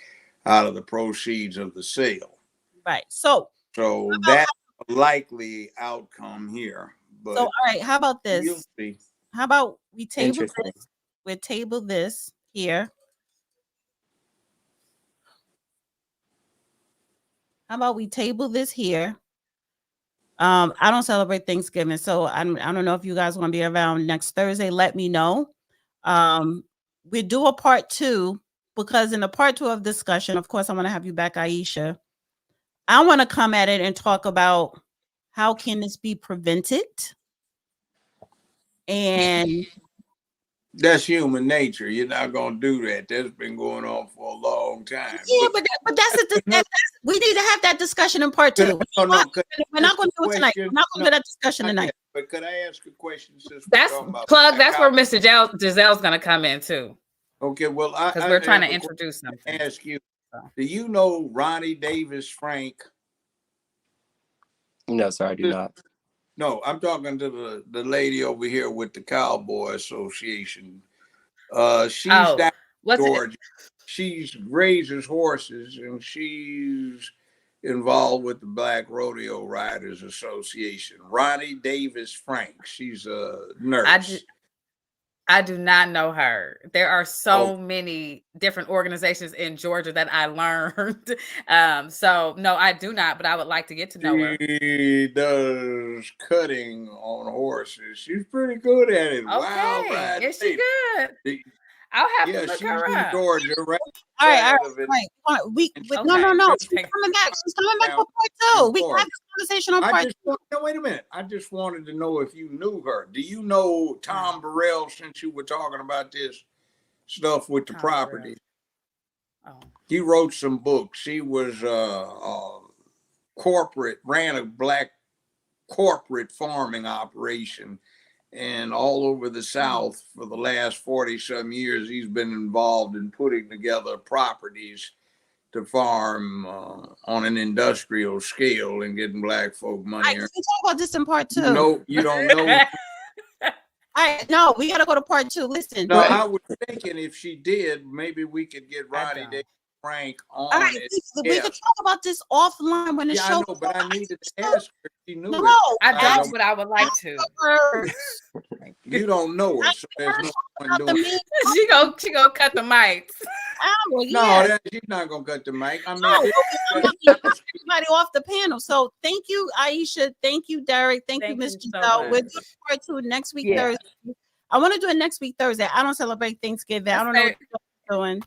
out of the proceeds of the sale. Right. So that's a likely outcome here. But all right, how about this? You'll see. How about we table this? We table this here. How about we table this here? I don't celebrate Thanksgiving, so I don't know if you guys want to be around next Thursday. Let me know. We do a part 2, because in the part 2 of discussion, of course, I want to have you back, Aisha. I want to come at it and talk about how can this be prevented, and that's human nature. You're not going to do that. That's been going on for a long time. Yeah, but we need to have that discussion in part 2. We're not going to do it tonight. We're not going to do that discussion tonight. But could I ask a question? That's plug. That's where Mr. Giselle's going to come in too. Okay, well, because we're trying to introduce something. Ask you, do you know Ronnie Davis Frank? No, sir, I do not. No, I'm talking to the lady over here with the Cowboy Association. She's down in Georgia. She raises horses, and she's involved with the Black Rodeo Riders Association. Ronnie Davis Frank. She's a nurse. I do not know her. There are so many different organizations in Georgia that I learned. So no, I do not, but I would like to get to know her. She does cutting on horses. She's pretty good at it. Okay. Wow, is she good? I'll have to look her up. She's in Georgia, right? All right. No. She's coming back. She's coming back for part 2. We can have this conversation on part 2. Wait a minute. I just wanted to know if you knew her. Do you know Tom Burrell, since you were talking about this stuff with the property? He wrote some books. He was ran a black corporate farming operation. And all over the South for the last 40-some years, he's been involved in putting together properties to farm on an industrial scale and getting black folk money. We can talk about this in part 2. No, you don't know. No, we got to go to part 2. Listen. No, I was thinking if she did, maybe we could get Ronnie Davis Frank on it. We could talk about this offline when the show. I know, but I needed to ask her if she knew it. That's what I would like to. You don't know her, so there's no point doing it. She gonna cut the mics. No, she's not gonna cut the mic. I mean, everybody off the panel. So thank you, Aisha. Thank you, Derek. Thank you, Ms. Giselle. We'll do part 2 next week Thursday. I want to do it next week Thursday. I don't celebrate Thanksgiving. I don't know what you're doing.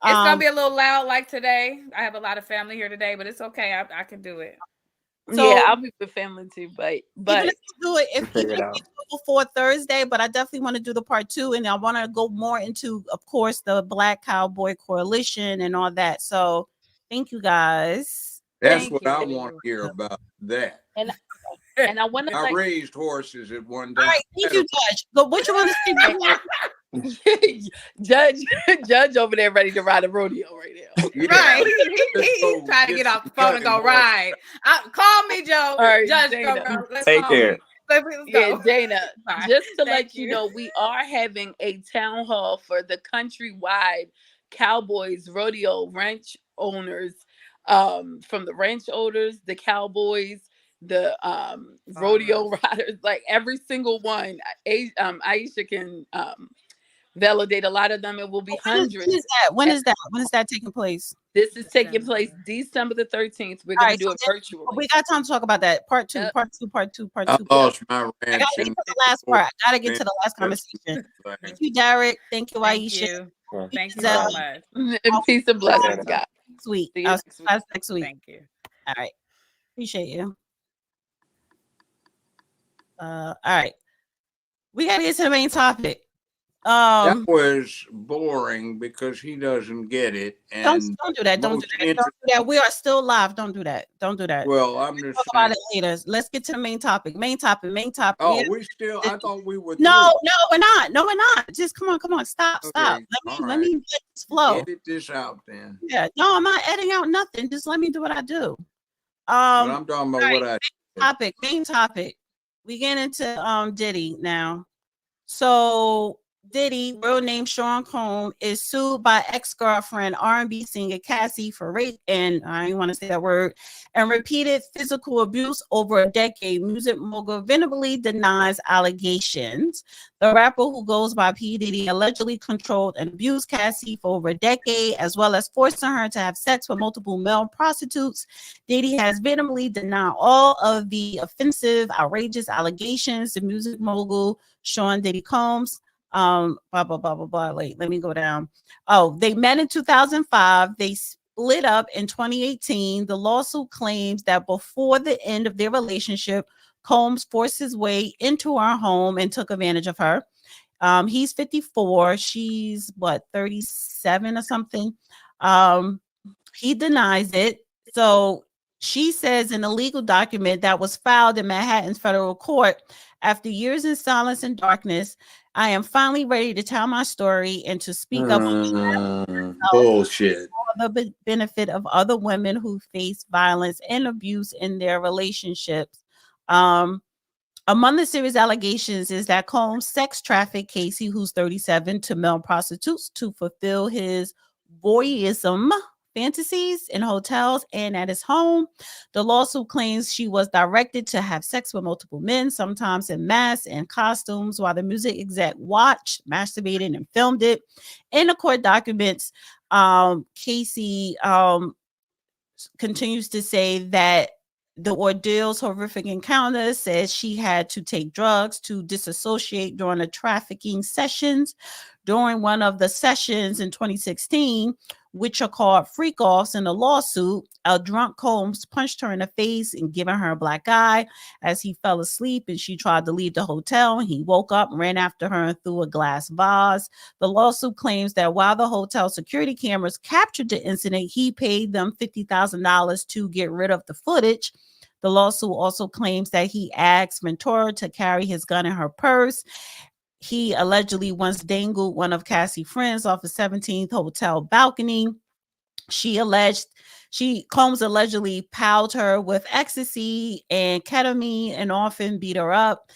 It's gonna be a little loud like today. I have a lot of family here today, but it's okay. I can do it. So, yeah, I'll be with family too, but even if you do it, if you do before Thursday, but I definitely want to do the part 2, and I want to go more into, of course, the Black Cowboy Coalition and all that. So thank you guys. That's what I want to hear about that. And I want to I raised horses at one time. All right, thank you, Judge. But what you want to say? Judge over there ready to ride a rodeo right now. Yeah. Right. He's trying to get off the phone and go ride. Call me, Joe. All right, Judge, Dana. let's Take care. Yeah, Dana, Bye. just to Thank let you know, we are having a town hall for the countrywide Cowboys rodeo ranch owners, from the ranch owners, the Cowboys, the rodeo riders, like every single one. Aisha can validate a lot of them. It will be hundreds. When is that? When is that taking place? This is taking place December the 13th. We're All going right, to do it virtually. We got time to talk about that. Part 2, part 2, part 2, part 2. I lost my I ranch. gotta get to the last part. I gotta get to the last conversation. Thank you, Derek. Thank you, Aisha. Thank you so much. And peace and blessings, guys. Next week. See you Next week. Thank you. All right. Appreciate you. All right. We gotta get to the main topic. That was boring because he doesn't get it. And don't do that. Don't do that. Don't do that. We are still live. Don't do that. Don't do that. Well, I'm just talk about it later. Let's get to the main topic. Main topic. Oh, we still? I thought we were. No, we're not. No, we're not. Just come on. Stop. Let me let this flow. Edit this out then. Yeah. No, I'm not editing out nothing. Just let me do what I do. But I'm talking about what I. Main topic. We get into Diddy now. So Diddy, real name Sean Combs, is sued by ex-girlfriend R&B singer Cassie for rape, and I don't want to say that word, and repeated physical abuse over a decade. Music mogul vehemently denies allegations. The rapper, who goes by P. Diddy, allegedly controlled and abused Cassie for over a decade, as well as forcing her to have sex with multiple male prostitutes. Diddy has vehemently denied all of the offensive, outrageous allegations. The music mogul Sean Diddy Combs, blah blah blah blah blah. Let me go down. Oh, they met in 2005. They split up in 2018. The lawsuit claims that before the end of their relationship, Combs forced his way into her home and took advantage of her. He's 54. She's 37 or something. He denies it. So she says in a legal document that was filed in Manhattan's federal court, after years in silence and darkness, I am finally ready to tell my story and to speak up bullshit for the benefit of other women who face violence and abuse in their relationships. Among the serious allegations is that Combs sex trafficked Cassie, who's 37, to male prostitutes to fulfill his voyeurism fantasies in hotels and at his home. The lawsuit claims she was directed to have sex with multiple men, sometimes in masks and costumes, while the music exec watched, masturbated, and filmed it. In the court documents, Cassie continues to say that the ordeal's horrific encounter, says she had to take drugs to disassociate during the trafficking sessions. During one of the sessions in 2016, which are called freak-offs in the lawsuit, a drunk Combs punched her in the face and given her a black eye as he fell asleep, and she tried to leave the hotel. He woke up, ran after her, and threw a glass vase. The lawsuit claims that while the hotel security cameras captured the incident, he paid them $50,000 to get rid of the footage. The lawsuit also claims that he asked Ventura to carry his gun in her purse. He allegedly once dangled one of Cassie's friends off a 17th hotel balcony. Combs allegedly powed her with ecstasy and ketamine and often beat her up.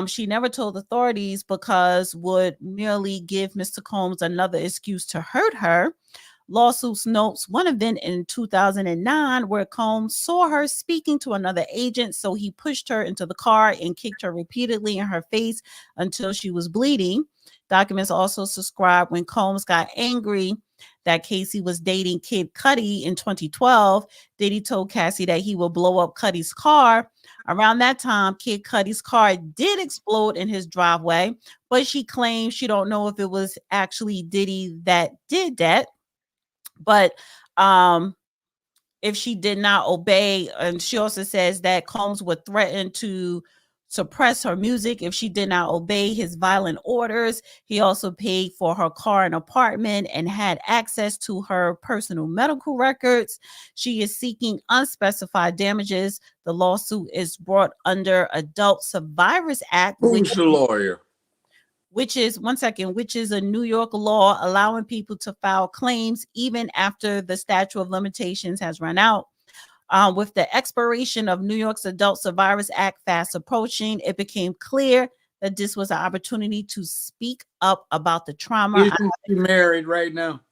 She never told authorities because would merely give Mr. Combs another excuse to hurt her. Lawsuits notes one event in 2009 where Combs saw her speaking to another agent, so he pushed her into the car and kicked her repeatedly in her face until she was bleeding. Documents also describe when Combs got angry that Cassie was dating Kid Cudi in 2012. Diddy told Cassie that he would blow up Cudi's car. Around that time, Kid Cudi's car did explode in his driveway, but she claims she don't know if it was actually Diddy that did that. But if she did not obey, and she also says that Combs would threaten to suppress her music if she did not obey his violent orders. He also paid for her car and apartment and had access to her personal medical records. She is seeking unspecified damages. The lawsuit is brought under Adult Survivors Act, Who's the lawyer? which is a New York law allowing people to file claims even after the statute of limitations has run out. With the expiration of New York's Adult Survivors Act fast approaching, it became clear that this was an opportunity to speak up about the trauma. Isn't she married right now?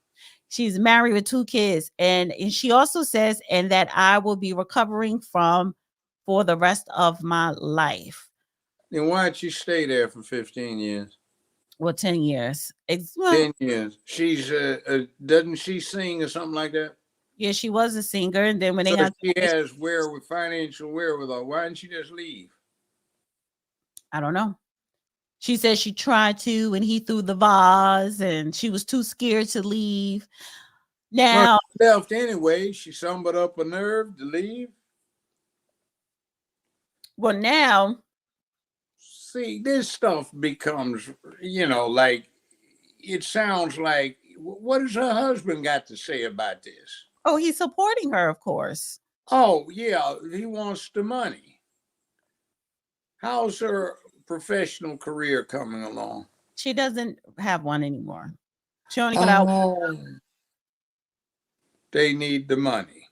She's married with 2 kids. And she also says, and that I will be recovering from for the rest of my life. Then why'd you stay there for 15 years? Well, 10 years. 10 years. She's, doesn't she sing or something like that? Yeah, she was a singer, and then when they got she has financial wherewithal, why didn't she just leave? I don't know. She said she tried to, and he threw the vase, and she was too scared to leave. Now she left anyway. She summoned up a nerve to leave. Well, now see, this stuff becomes, like it sounds like, what has her husband got to say about this? Oh, he's supporting her, of course. Oh, yeah, he wants the money. How's her professional career coming along? She doesn't have one anymore. She only got out. They need the money.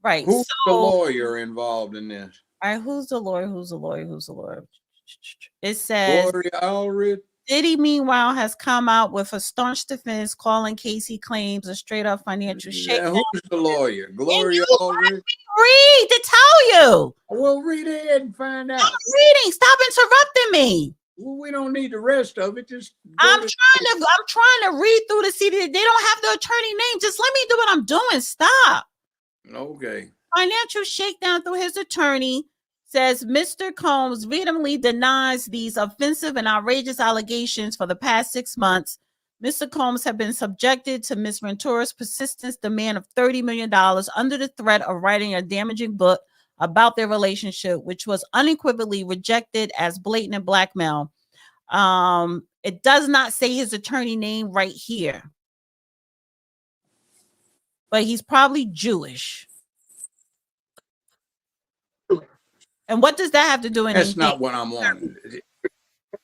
Right. Who's the lawyer involved in this? All right, who's the lawyer? It says Gloria Allred. Diddy, meanwhile, has come out with a staunch defense, calling Cassie claims a straight-up financial shakedown. Who's the lawyer? Gloria Allred. Read to tell you. Well, read ahead and find out. I'm reading. Stop interrupting me. Well, we don't need the rest of it. Just I'm trying to read through the CD. They don't have the attorney name. Just let me do what I'm doing. Stop. Okay. Financial shakedown through his attorney. Says Mr. Combs vehemently denies these offensive and outrageous allegations for the past 6 months. Mr. Combs have been subjected to Ms. Ventura's persistent demand of $30 million under the threat of writing a damaging book about their relationship, which was unequivocally rejected as blatant blackmail. It does not say his attorney name right here, but he's probably Jewish. And what does that have to do with anything? That's not what I'm on.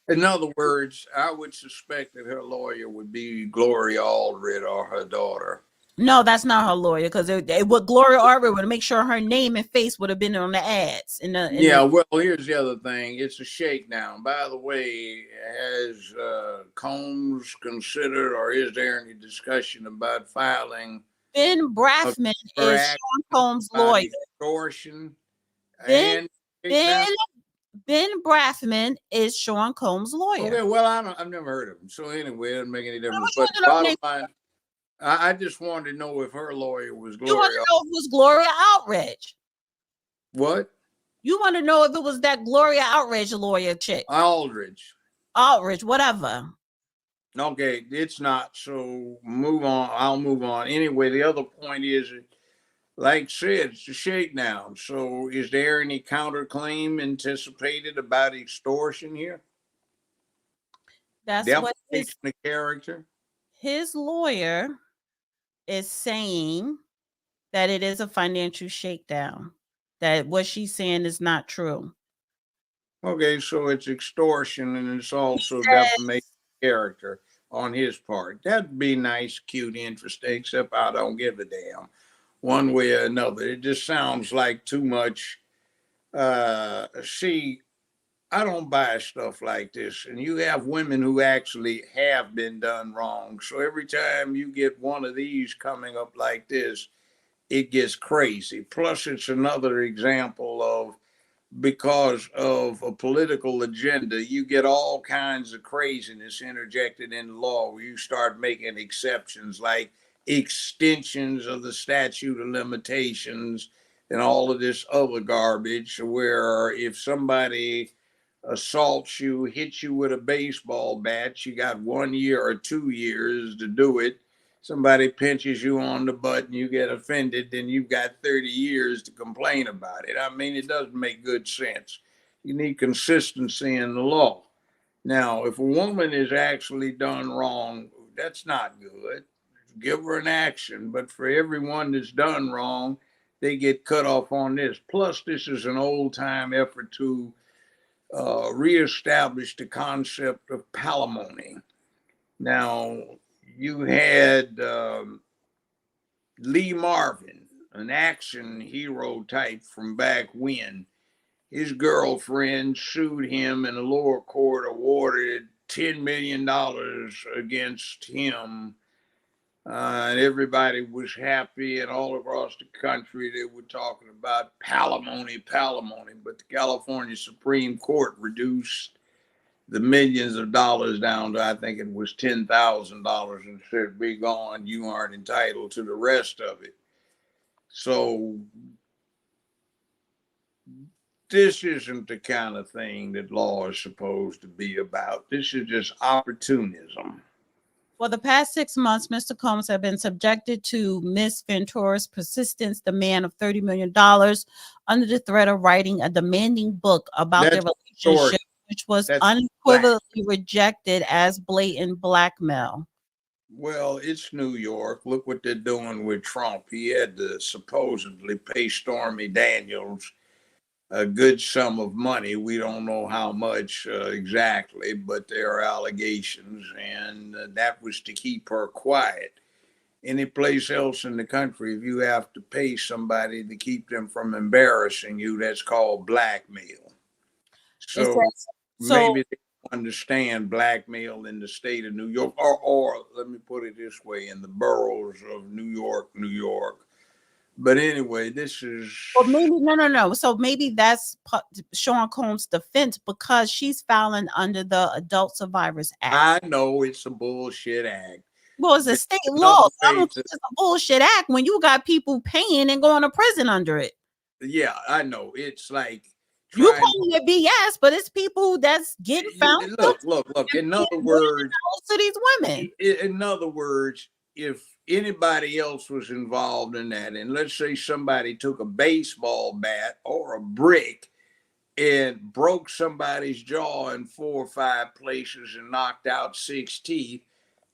In other words, I would suspect that her lawyer would be Gloria Allred or her daughter. No, that's not her lawyer, because what Gloria Allred would make sure her name and face would have been on the ads. Well, here's the other thing. It's a shakedown. By the way, has Combs considered, or is there any discussion about filing? Ben Brafman is Sean Combs' lawyer. Extortion. Ben Brafman is Sean Combs' lawyer. Okay, well, I've never heard of him. So anyway, it doesn't make any difference. But bottom line, I just wanted to know if her lawyer was Gloria. You want to know if it was Gloria Outrage? What? You want to know if it was that Gloria Outrage lawyer chick? Aldridge, whatever. Okay, it's not. So move on. I'll move on. Anyway, the other point is, like I said, it's a shakedown. So is there any counterclaim anticipated about extortion here? That's what the character. His lawyer is saying that it is a financial shakedown, that what she's saying is not true. Okay, so it's extortion, and it's also defamation of character on his part. That'd be nice, cute, interesting, except I don't give a damn one way or another. It just sounds like too much. See, I don't buy stuff like this. And you have women who actually have been done wrong. So every time you get one of these coming up like this, it gets crazy. Plus, it's another example of, because of a political agenda, you get all kinds of craziness interjected in the law where you start making exceptions, like extensions of the statute of limitations and all of this other garbage, where if somebody assaults you, hits you with a baseball bat, you got 1 year or 2 years to do it. Somebody pinches you on the butt and you get offended, then you've got 30 years to complain about it. I mean, it doesn't make good sense. You need consistency in the law. Now, if a woman is actually done wrong, that's not good. Give her an action. But for everyone that's done wrong, they get cut off on this. Plus, this is an old-time effort to reestablish the concept of palimony. Now, you had Lee Marvin, an action hero type from back when. His girlfriend sued him, and the lower court awarded $10 million against him. And everybody was happy, and all across the country they were talking about palimony. But the California Supreme Court reduced the millions of dollars down to, I think it was $10,000, and said, be gone, you aren't entitled to the rest of it. So this isn't the kind of thing that law is supposed to be about. This is just opportunism. For the past 6 months, Mr. Combs had been subjected to Miss Ventura's persistence demand of $30 million under the threat of writing a demanding book about their relationship, which was unequivocally rejected as blatant blackmail. Well, it's New York. Look what they're doing with Trump. He had to supposedly pay Stormy Daniels a good sum of money. We don't know how much exactly, but there are allegations, and that was to keep her quiet. Any place else in the country, if you have to pay somebody to keep them from embarrassing you, that's called blackmail. So maybe they don't understand blackmail in the state of New York, or let me put it this way, in the boroughs of New York. But anyway, this is... Well, maybe, no. So maybe that's Sean Combs' defense, because she's filing under the Adult Survivors Act. I know it's a bullshit act. Well, it's a state law. I don't think it's a bullshit act when you got people paying and going to prison under it. Yeah, I know. It's like... You calling it BS, but it's people that's getting found. Look. In other words... To these women. In other words, if anybody else was involved in that, and let's say somebody took a baseball bat or a brick and broke somebody's jaw in 4 or 5 places and knocked out 6 teeth,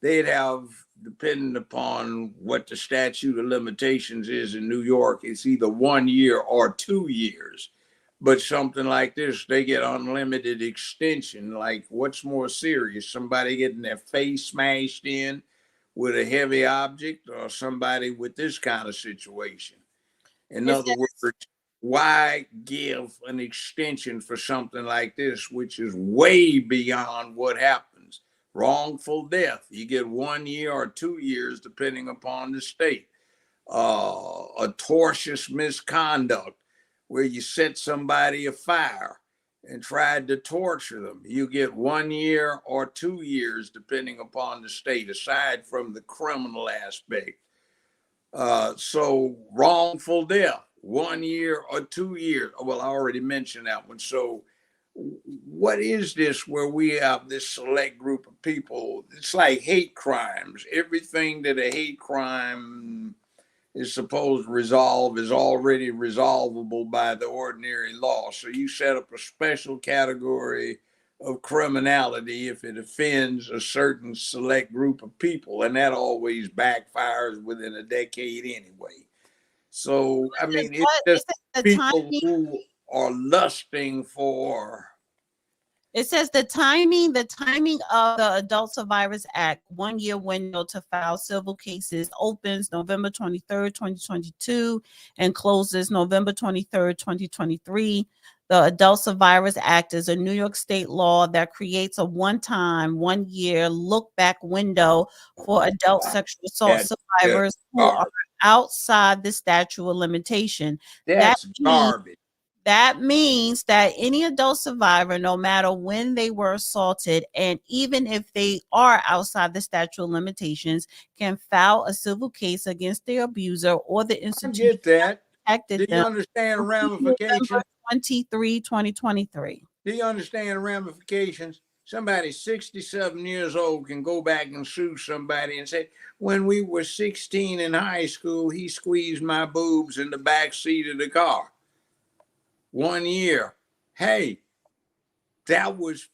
they'd have, depending upon what the statute of limitations is in New York, it's either 1 year or 2 years. But something like this, they get unlimited extension. Like, what's more serious? Somebody getting their face smashed in with a heavy object, or somebody with this kind of situation? In other words, why give an extension for something like this, which is way beyond what happens? Wrongful death, you get 1 year or 2 years, depending upon the state. Atrocious misconduct, where you set somebody afire and tried to torture them, you get 1 year or 2 years, depending upon the state, aside from the criminal aspect. So wrongful death, 1 year or 2 years. Well, I already mentioned that one. So what is this where we have this select group of people? It's like hate crimes. Everything that a hate crime is supposed to resolve is already resolvable by the ordinary law. So you set up a special category of criminality if it offends a certain select group of people, and that always backfires within a decade anyway. So, I mean, it's just people who are lusting for... It says the timing of the Adult Survivors Act 1 year window to file civil cases opens November 23rd, 2022 and closes November 23rd, 2023. The Adult Survivors Act is a New York state law that creates a one-time, 1 year look-back window for adult sexual assault survivors who are outside the statute of limitation. That's garbage. That means that any adult survivor, no matter when they were assaulted, and even if they are outside the statute of limitations, can file a civil case against their abuser or the institution that protected them. Do you understand ramifications? 23, 2023. Do you understand ramifications? Somebody 67 years old can go back and sue somebody and say, when we were 16 in high school, he squeezed my boobs in the back seat of the car. 1 year. Hey, That was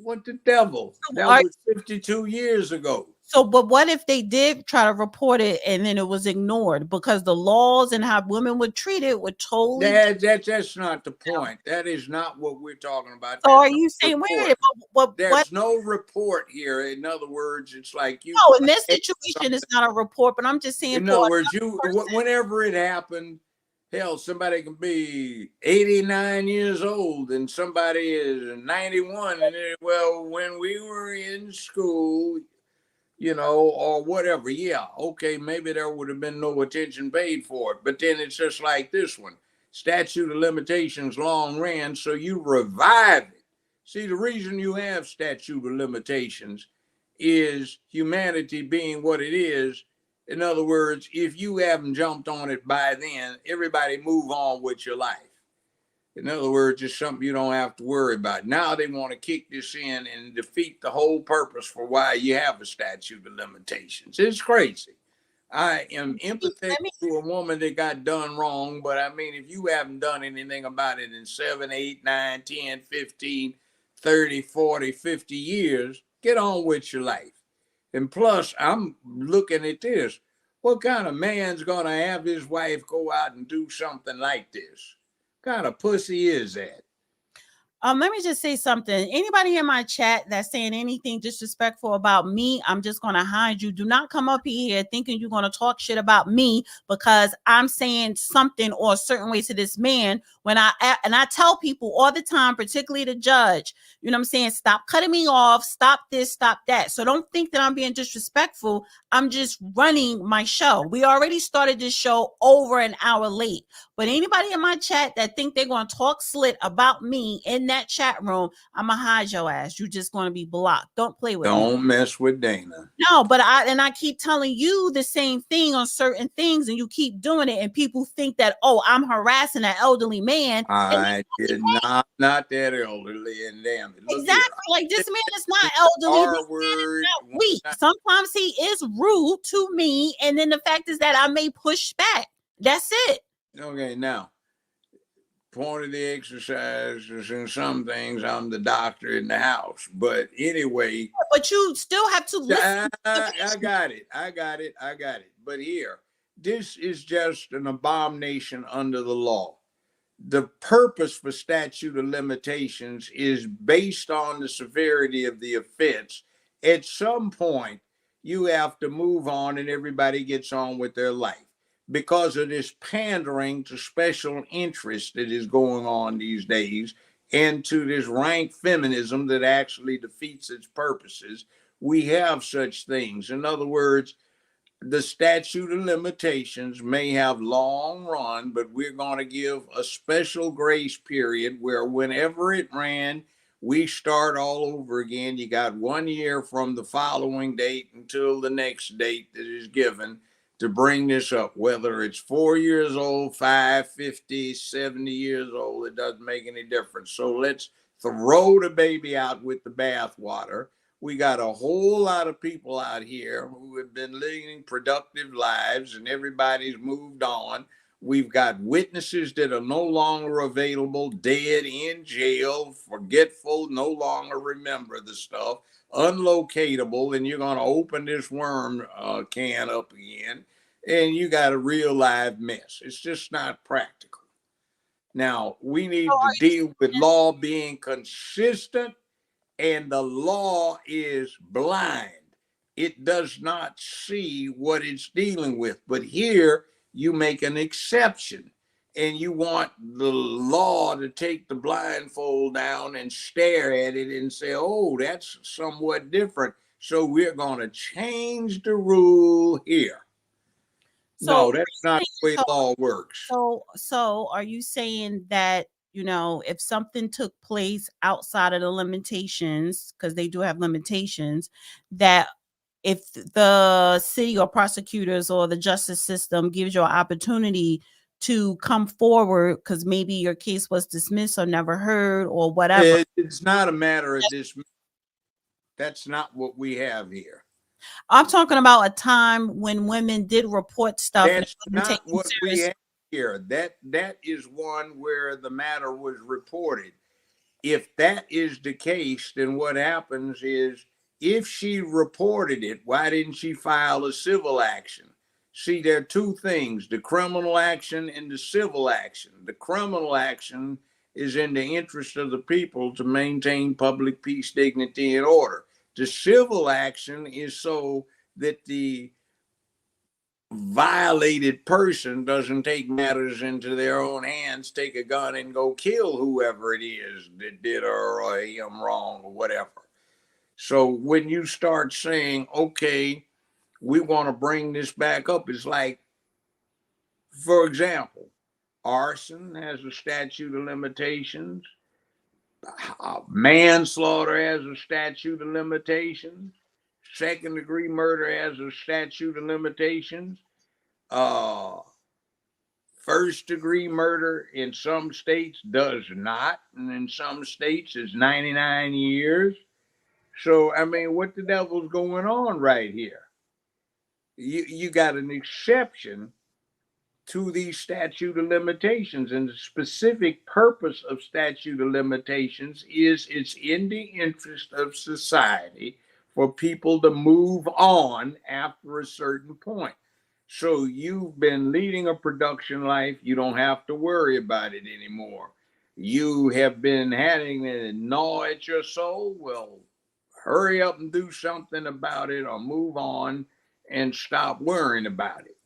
what the devil. That was 52 years ago. So, but what if they did try to report it and then it was ignored because the laws and how women were treated were totally That's not the point. That is not what we're talking about. So are you saying there's no report here? In other words, it's like you. No, in this situation, it's not a report, but I'm just saying. In other words, whenever it happened, hell, somebody can be 89 years old and somebody is 91, and well, when we were in school, you know, or whatever. Yeah, okay, maybe there would have been no attention paid for it. But then it's just like this one. Statute of limitations long ran, so you revive it. See, the reason you have statute of limitations is humanity being what it is. In other words, if you haven't jumped on it by then, everybody move on with your life. In other words, it's something you don't have to worry about. Now they want to kick this in and defeat the whole purpose for why you have a statute of limitations. It's crazy. I am empathetic to a woman that got done wrong, but I mean, if you haven't done anything about it in 7, 8, 9, 10, 15, 30, 40, 50 years, get on with your life. And plus, I'm looking at this. What kind of man's going to have his wife go out and do something like this? Kind of pussy is that? Let me just say something. Anybody in my chat that's saying anything disrespectful about me, I'm just going to hide you. Do not come up here thinking you're going to talk shit about me because I'm saying something or a certain way to this man when I tell people all the time, particularly the judge, you know what I'm saying? Stop cutting me off. Stop this, stop that. So don't think that I'm being disrespectful. I'm just running my show. We already started this show over an hour late. But anybody in my chat that think they're going to talk slit about me in that chat room, I'm going to hide your ass. You're just going to be blocked. Don't play with me. Don't mess with Dana. No, but I keep telling you the same thing on certain things and you keep doing it and people think that, oh, I'm harassing an elderly man. I did not that elderly and damn it. Exactly. Here. Like this man is not elderly. This man is not weak. Sometimes he is rude to me. And then the fact is that I may push back. That's it. Okay, now, point of the exercise is in some things I'm the doctor in the house. But anyway. But you still have to listen. I got it. But here, this is just an abomination under the law. The purpose for statute of limitations is based on the severity of the offense. At some point, you have to move on and everybody gets on with their life. Because of this pandering to special interest that is going on these days and to this rank feminism that actually defeats its purposes, we have such things. In other words, the statute of limitations may have long run, but we're going to give a special grace period where whenever it ran, we start all over again. You got 1 year from the following date until the next date that is given to bring this up, whether it's 4 years old, 5, 50, 70 years old, it doesn't make any difference. So let's throw the baby out with the bathwater. We got a whole lot of people out here who have been living productive lives and everybody's moved on. We've got witnesses that are no longer available, dead, in jail, forgetful, no longer remember the stuff, unlocatable, and you're going to open this worm can up again. And you got a real live mess. It's just not practical. Now, we need to deal with law being consistent, and the law is blind. It does not see what it's dealing with. But here, you make an exception, and you want the law to take the blindfold down and stare at it and say, oh, that's somewhat different. So we're going to change the rule here. No, that's not the way law works. So are you saying that, you know, if something took place outside of the limitations, because they do have limitations, that if the city or prosecutors or the justice system gives you an opportunity to come forward because maybe your case was dismissed or never heard or whatever. It's not a matter of dismissal. That's not what we have here. I'm talking about a time when women did report stuff. That's not what we have here. That is one where the matter was reported. if that is the case, then what happens is if she reported it, why didn't she file a civil action? See, there are two things, the criminal action and the civil action. The criminal action is in the interest of the people to maintain public peace, dignity, and order. The civil action is so that the violated person doesn't take matters into their own hands, take a gun and go kill whoever it is that did her or him wrong or whatever. So when you start saying, okay, we want to bring this back up, it's like, for example, arson has a statute of limitations. Manslaughter has a statute of limitations. Second degree murder has a statute of limitations. First degree murder in some states does not, and in some states is 99 years. So, I mean, what the devil's going on right here? You got an exception to the statute of limitations, and the specific purpose of statute of limitations is it's in the interest of society for people to move on after a certain point. So you've been leading a production life, you don't have to worry about it anymore. You have been having a gnaw at your soul, well, hurry up and do something about it or move on and stop worrying about it.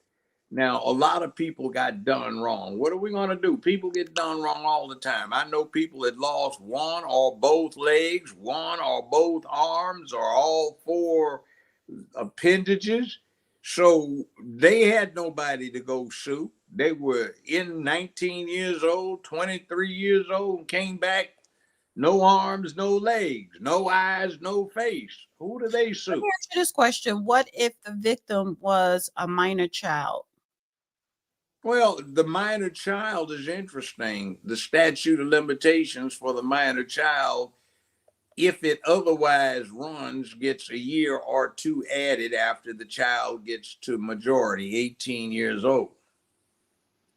Now, a lot of people got done wrong. What are we going to do? People get done wrong all the time. I know people that lost one or both legs, one or both arms, or all four appendages. So they had nobody to go sue. They were 19 years old, 23 years old, and came back, no arms, no legs, no eyes, no face. Who do they sue? Let me ask you this question. What if the victim was a minor child? Well, the minor child is interesting. The statute of limitations for the minor child, if it otherwise runs, gets a year or two added after the child gets to majority, 18 years old.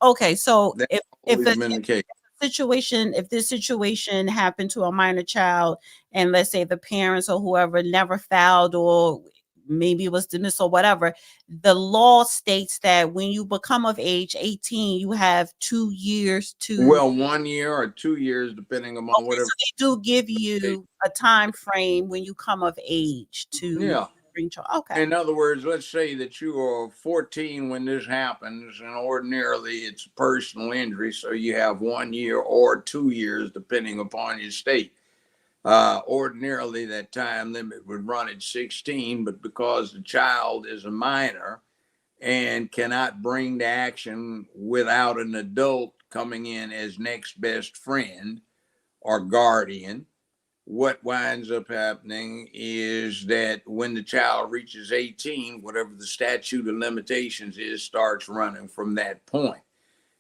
Okay, so That's if always been the case. if this situation happened to a minor child, and let's say the parents or whoever never filed, or maybe it was dismissed or whatever, the law states that when you become of age 18, you have 2 years to. Well, 1 year or 2 years, depending upon whatever. So they do give you a time frame when you come of age to bring child. Okay. In other words, let's say that you are 14 when this happens, and ordinarily it's a personal injury, so you have 1 year or 2 years, depending upon your state. Ordinarily, that time limit would run at 16, but because the child is a minor and cannot bring the action without an adult coming in as next best friend or guardian, what winds up happening is that when the child reaches 18, whatever the statute of limitations is starts running from that point.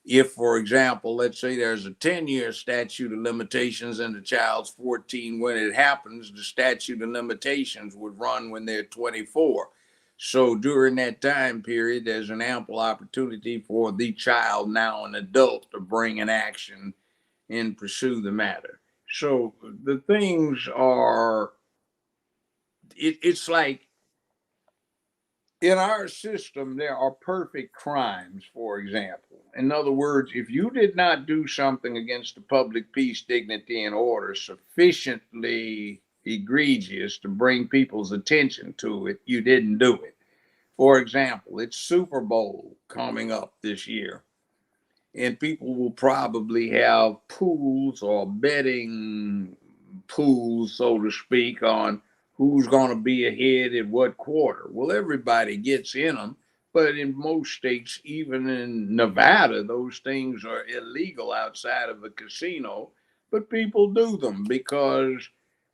If, for example, let's say there's a 10-year statute of limitations and the child's 14 when it happens, the statute of limitations would run when they're 24. So during that time period, there's an ample opportunity for the child, now an adult, to bring an action and pursue the matter. So the things are, it's like, in our system, there are perfect crimes, for example. In other words, if you did not do something against the public peace, dignity, and order sufficiently egregious to bring people's attention to it, you didn't do it. For example, it's Super Bowl coming up this year, and people will probably have pools or betting pools, so to speak, on who's going to be ahead at what quarter. Well, everybody gets in them, but in most states, even in Nevada, those things are illegal outside of a casino, but people do them because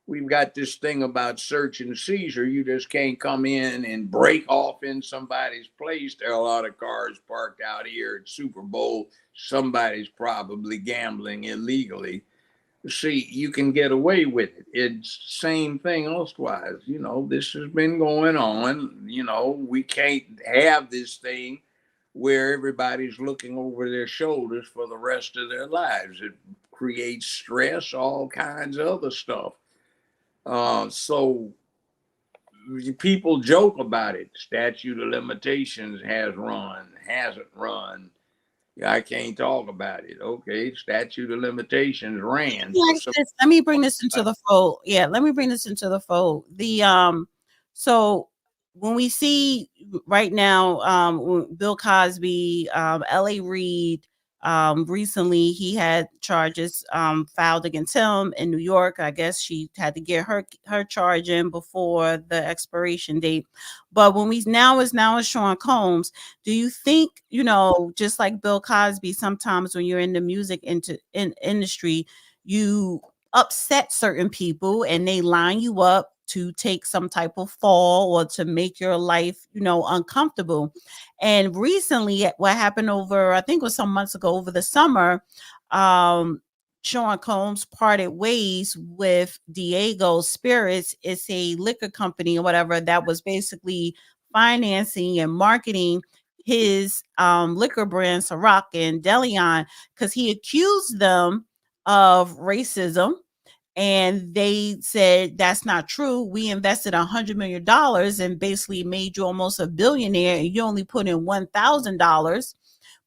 we've got this thing about search and seizure. You just can't come in and break off in somebody's place. There are a lot of cars parked out here at Super Bowl. Somebody's probably gambling illegally. See, you can get away with it. It's same thing elsewise. You know, this has been going on. You know, we can't have this thing where everybody's looking over their shoulders for the rest of their lives. It creates stress, all kinds of other stuff. So people joke about it. Statute of limitations has run, hasn't run. I can't talk about it. Okay, statute of limitations ran. Let me bring this into the fold. Yeah, let me bring this into the fold. So when we see right now, Bill Cosby, L.A. Reid, recently he had charges filed against him in New York. I guess she had to get her charge in before the expiration date. But when it's Sean Combs. Do you think, just like Bill Cosby, sometimes when you're in the music industry, you upset certain people and they line you up to take some type of fall or to make your life, uncomfortable? And recently, what happened I think it was some months ago, over the summer, Sean Combs parted ways with Diego Spirits. It's a liquor company or whatever that was basically financing and marketing his liquor brand Ciroc and Deleon, because he accused them of racism. And they said that's not true. We invested $100 million and basically made you almost a billionaire, and you only put in $1,000.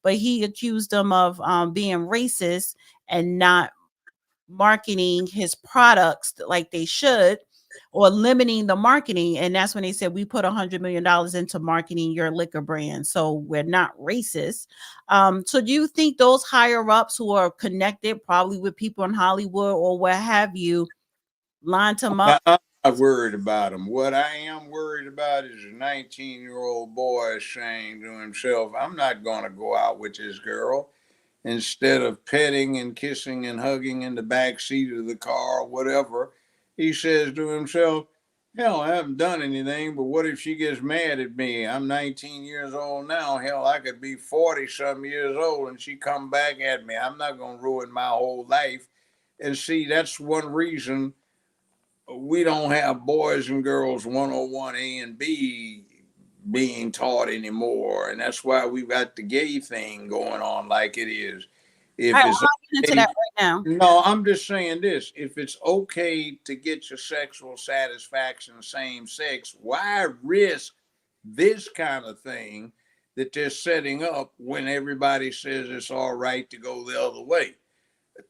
But he accused them of being racist and not marketing his products like they should, or limiting the marketing. And that's when they said, we put $100 million into marketing your liquor brand, so we're not racist. So do you think those higher ups who are connected probably with people in Hollywood or what have you lined them up? I'm not worried about them. What I am worried about is a 19-year-old boy saying to himself, I'm not going to go out with this girl. Instead of petting and kissing and hugging in the back seat of the car or whatever, he says to himself, hell, I haven't done anything, but what if she gets mad at me? I'm 19 years old now. Hell, I could be 40-some years old and she come back at me. I'm not going to ruin my whole life. And see, that's one reason we don't have boys and girls 101 A and B being taught anymore. And that's why we've got the gay thing going on like it is. If it's into that right now. No, I'm just saying this. If it's okay to get your sexual satisfaction same sex, why risk this kind of thing that they're setting up when everybody says it's all right to go the other way?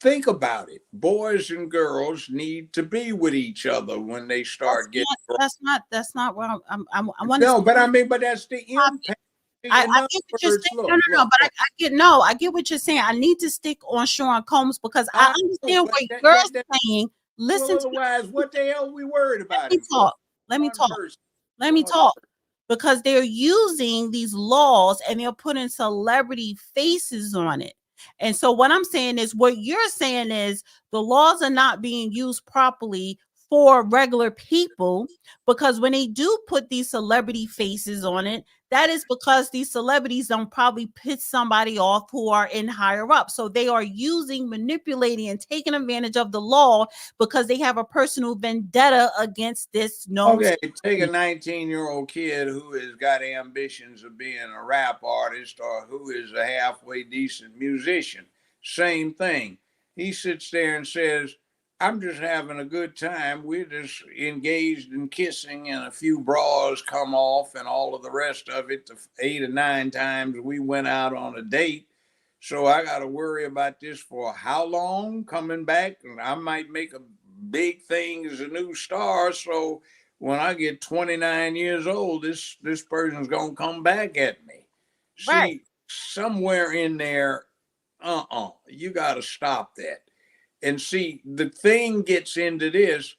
Think about it. Boys and girls need to be with each other when they start getting. That's not what I'm No, but I mean, but that's the impact. I get what you're saying. But I get what you're saying. I need to stick on Sean Combs because I understand what you're saying. Listen, otherwise, what the hell are we worried about? Let me talk. Because they're using these laws and they're putting celebrity faces on it. And so what I'm saying is, what you're saying is the laws are not being used properly for regular people, because when they do put these celebrity faces on it, that is because these celebrities don't probably piss somebody off who are in higher up. So they are manipulating and taking advantage of the law because they have a personal vendetta against this. Okay, take a 19-year-old kid who has got ambitions of being a rap artist or who is a halfway decent musician. Same thing. He sits there and says, I'm just having a good time. We're just engaged in kissing and a few bras come off and all of the rest of it. The 8 or 9 times we went out on a date. So I got to worry about this for how long coming back? And I might make a big thing as a new star. So when I get 29 years old, this person's going to come back at me. Right. See, somewhere in there, you got to stop that. And see, the thing gets into this.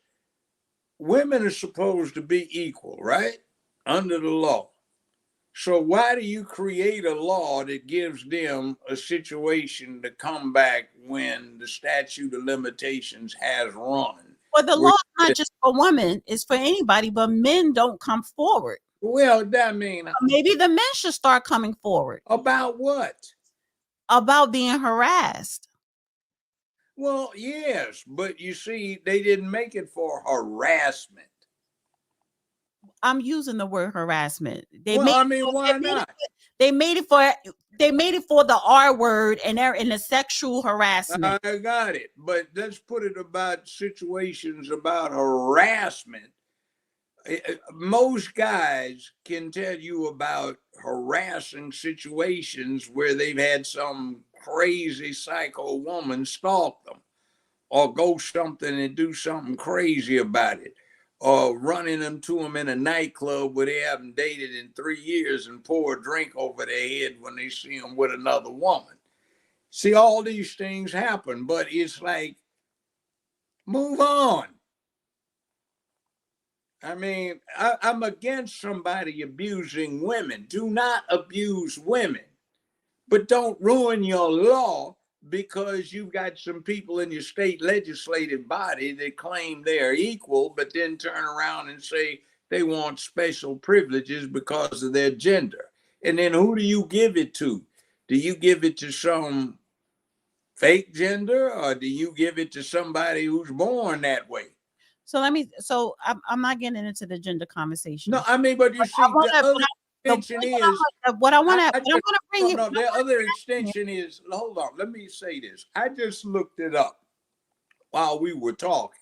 Women are supposed to be equal, right? Under the law. So why do you create a law that gives them a situation to come back when the statute of limitations has run? Well, the law is not just for women, it's for anybody, but men don't come forward. Well, that means maybe the men should start coming forward. About what? About being harassed. Well, yes, but you see, they didn't make it for harassment. I'm using the word harassment. Why not? They made it for the R word and they're in the sexual harassment. I got it. But let's put it about situations about harassment. Most guys can tell you about harassing situations where they've had some crazy psycho woman stalk them or go something and do something crazy about it, or running them to them in a nightclub where they haven't dated in 3 years and pour a drink over their head when they see them with another woman. See, all these things happen, but it's like, move on. I mean, I'm against somebody abusing women. Do not abuse women, but don't ruin your law because you've got some people in your state legislative body that claim they're equal, but then turn around and say they want special privileges because of their gender. And then who do you give it to? Do you give it to some fake gender, or do you give it to somebody who's born that way? So I'm not getting into the gender conversation. No, I mean, but you see, the other extension is what I want to bring no, the other extension is, hold on, let me say this. I just looked it up while we were talking.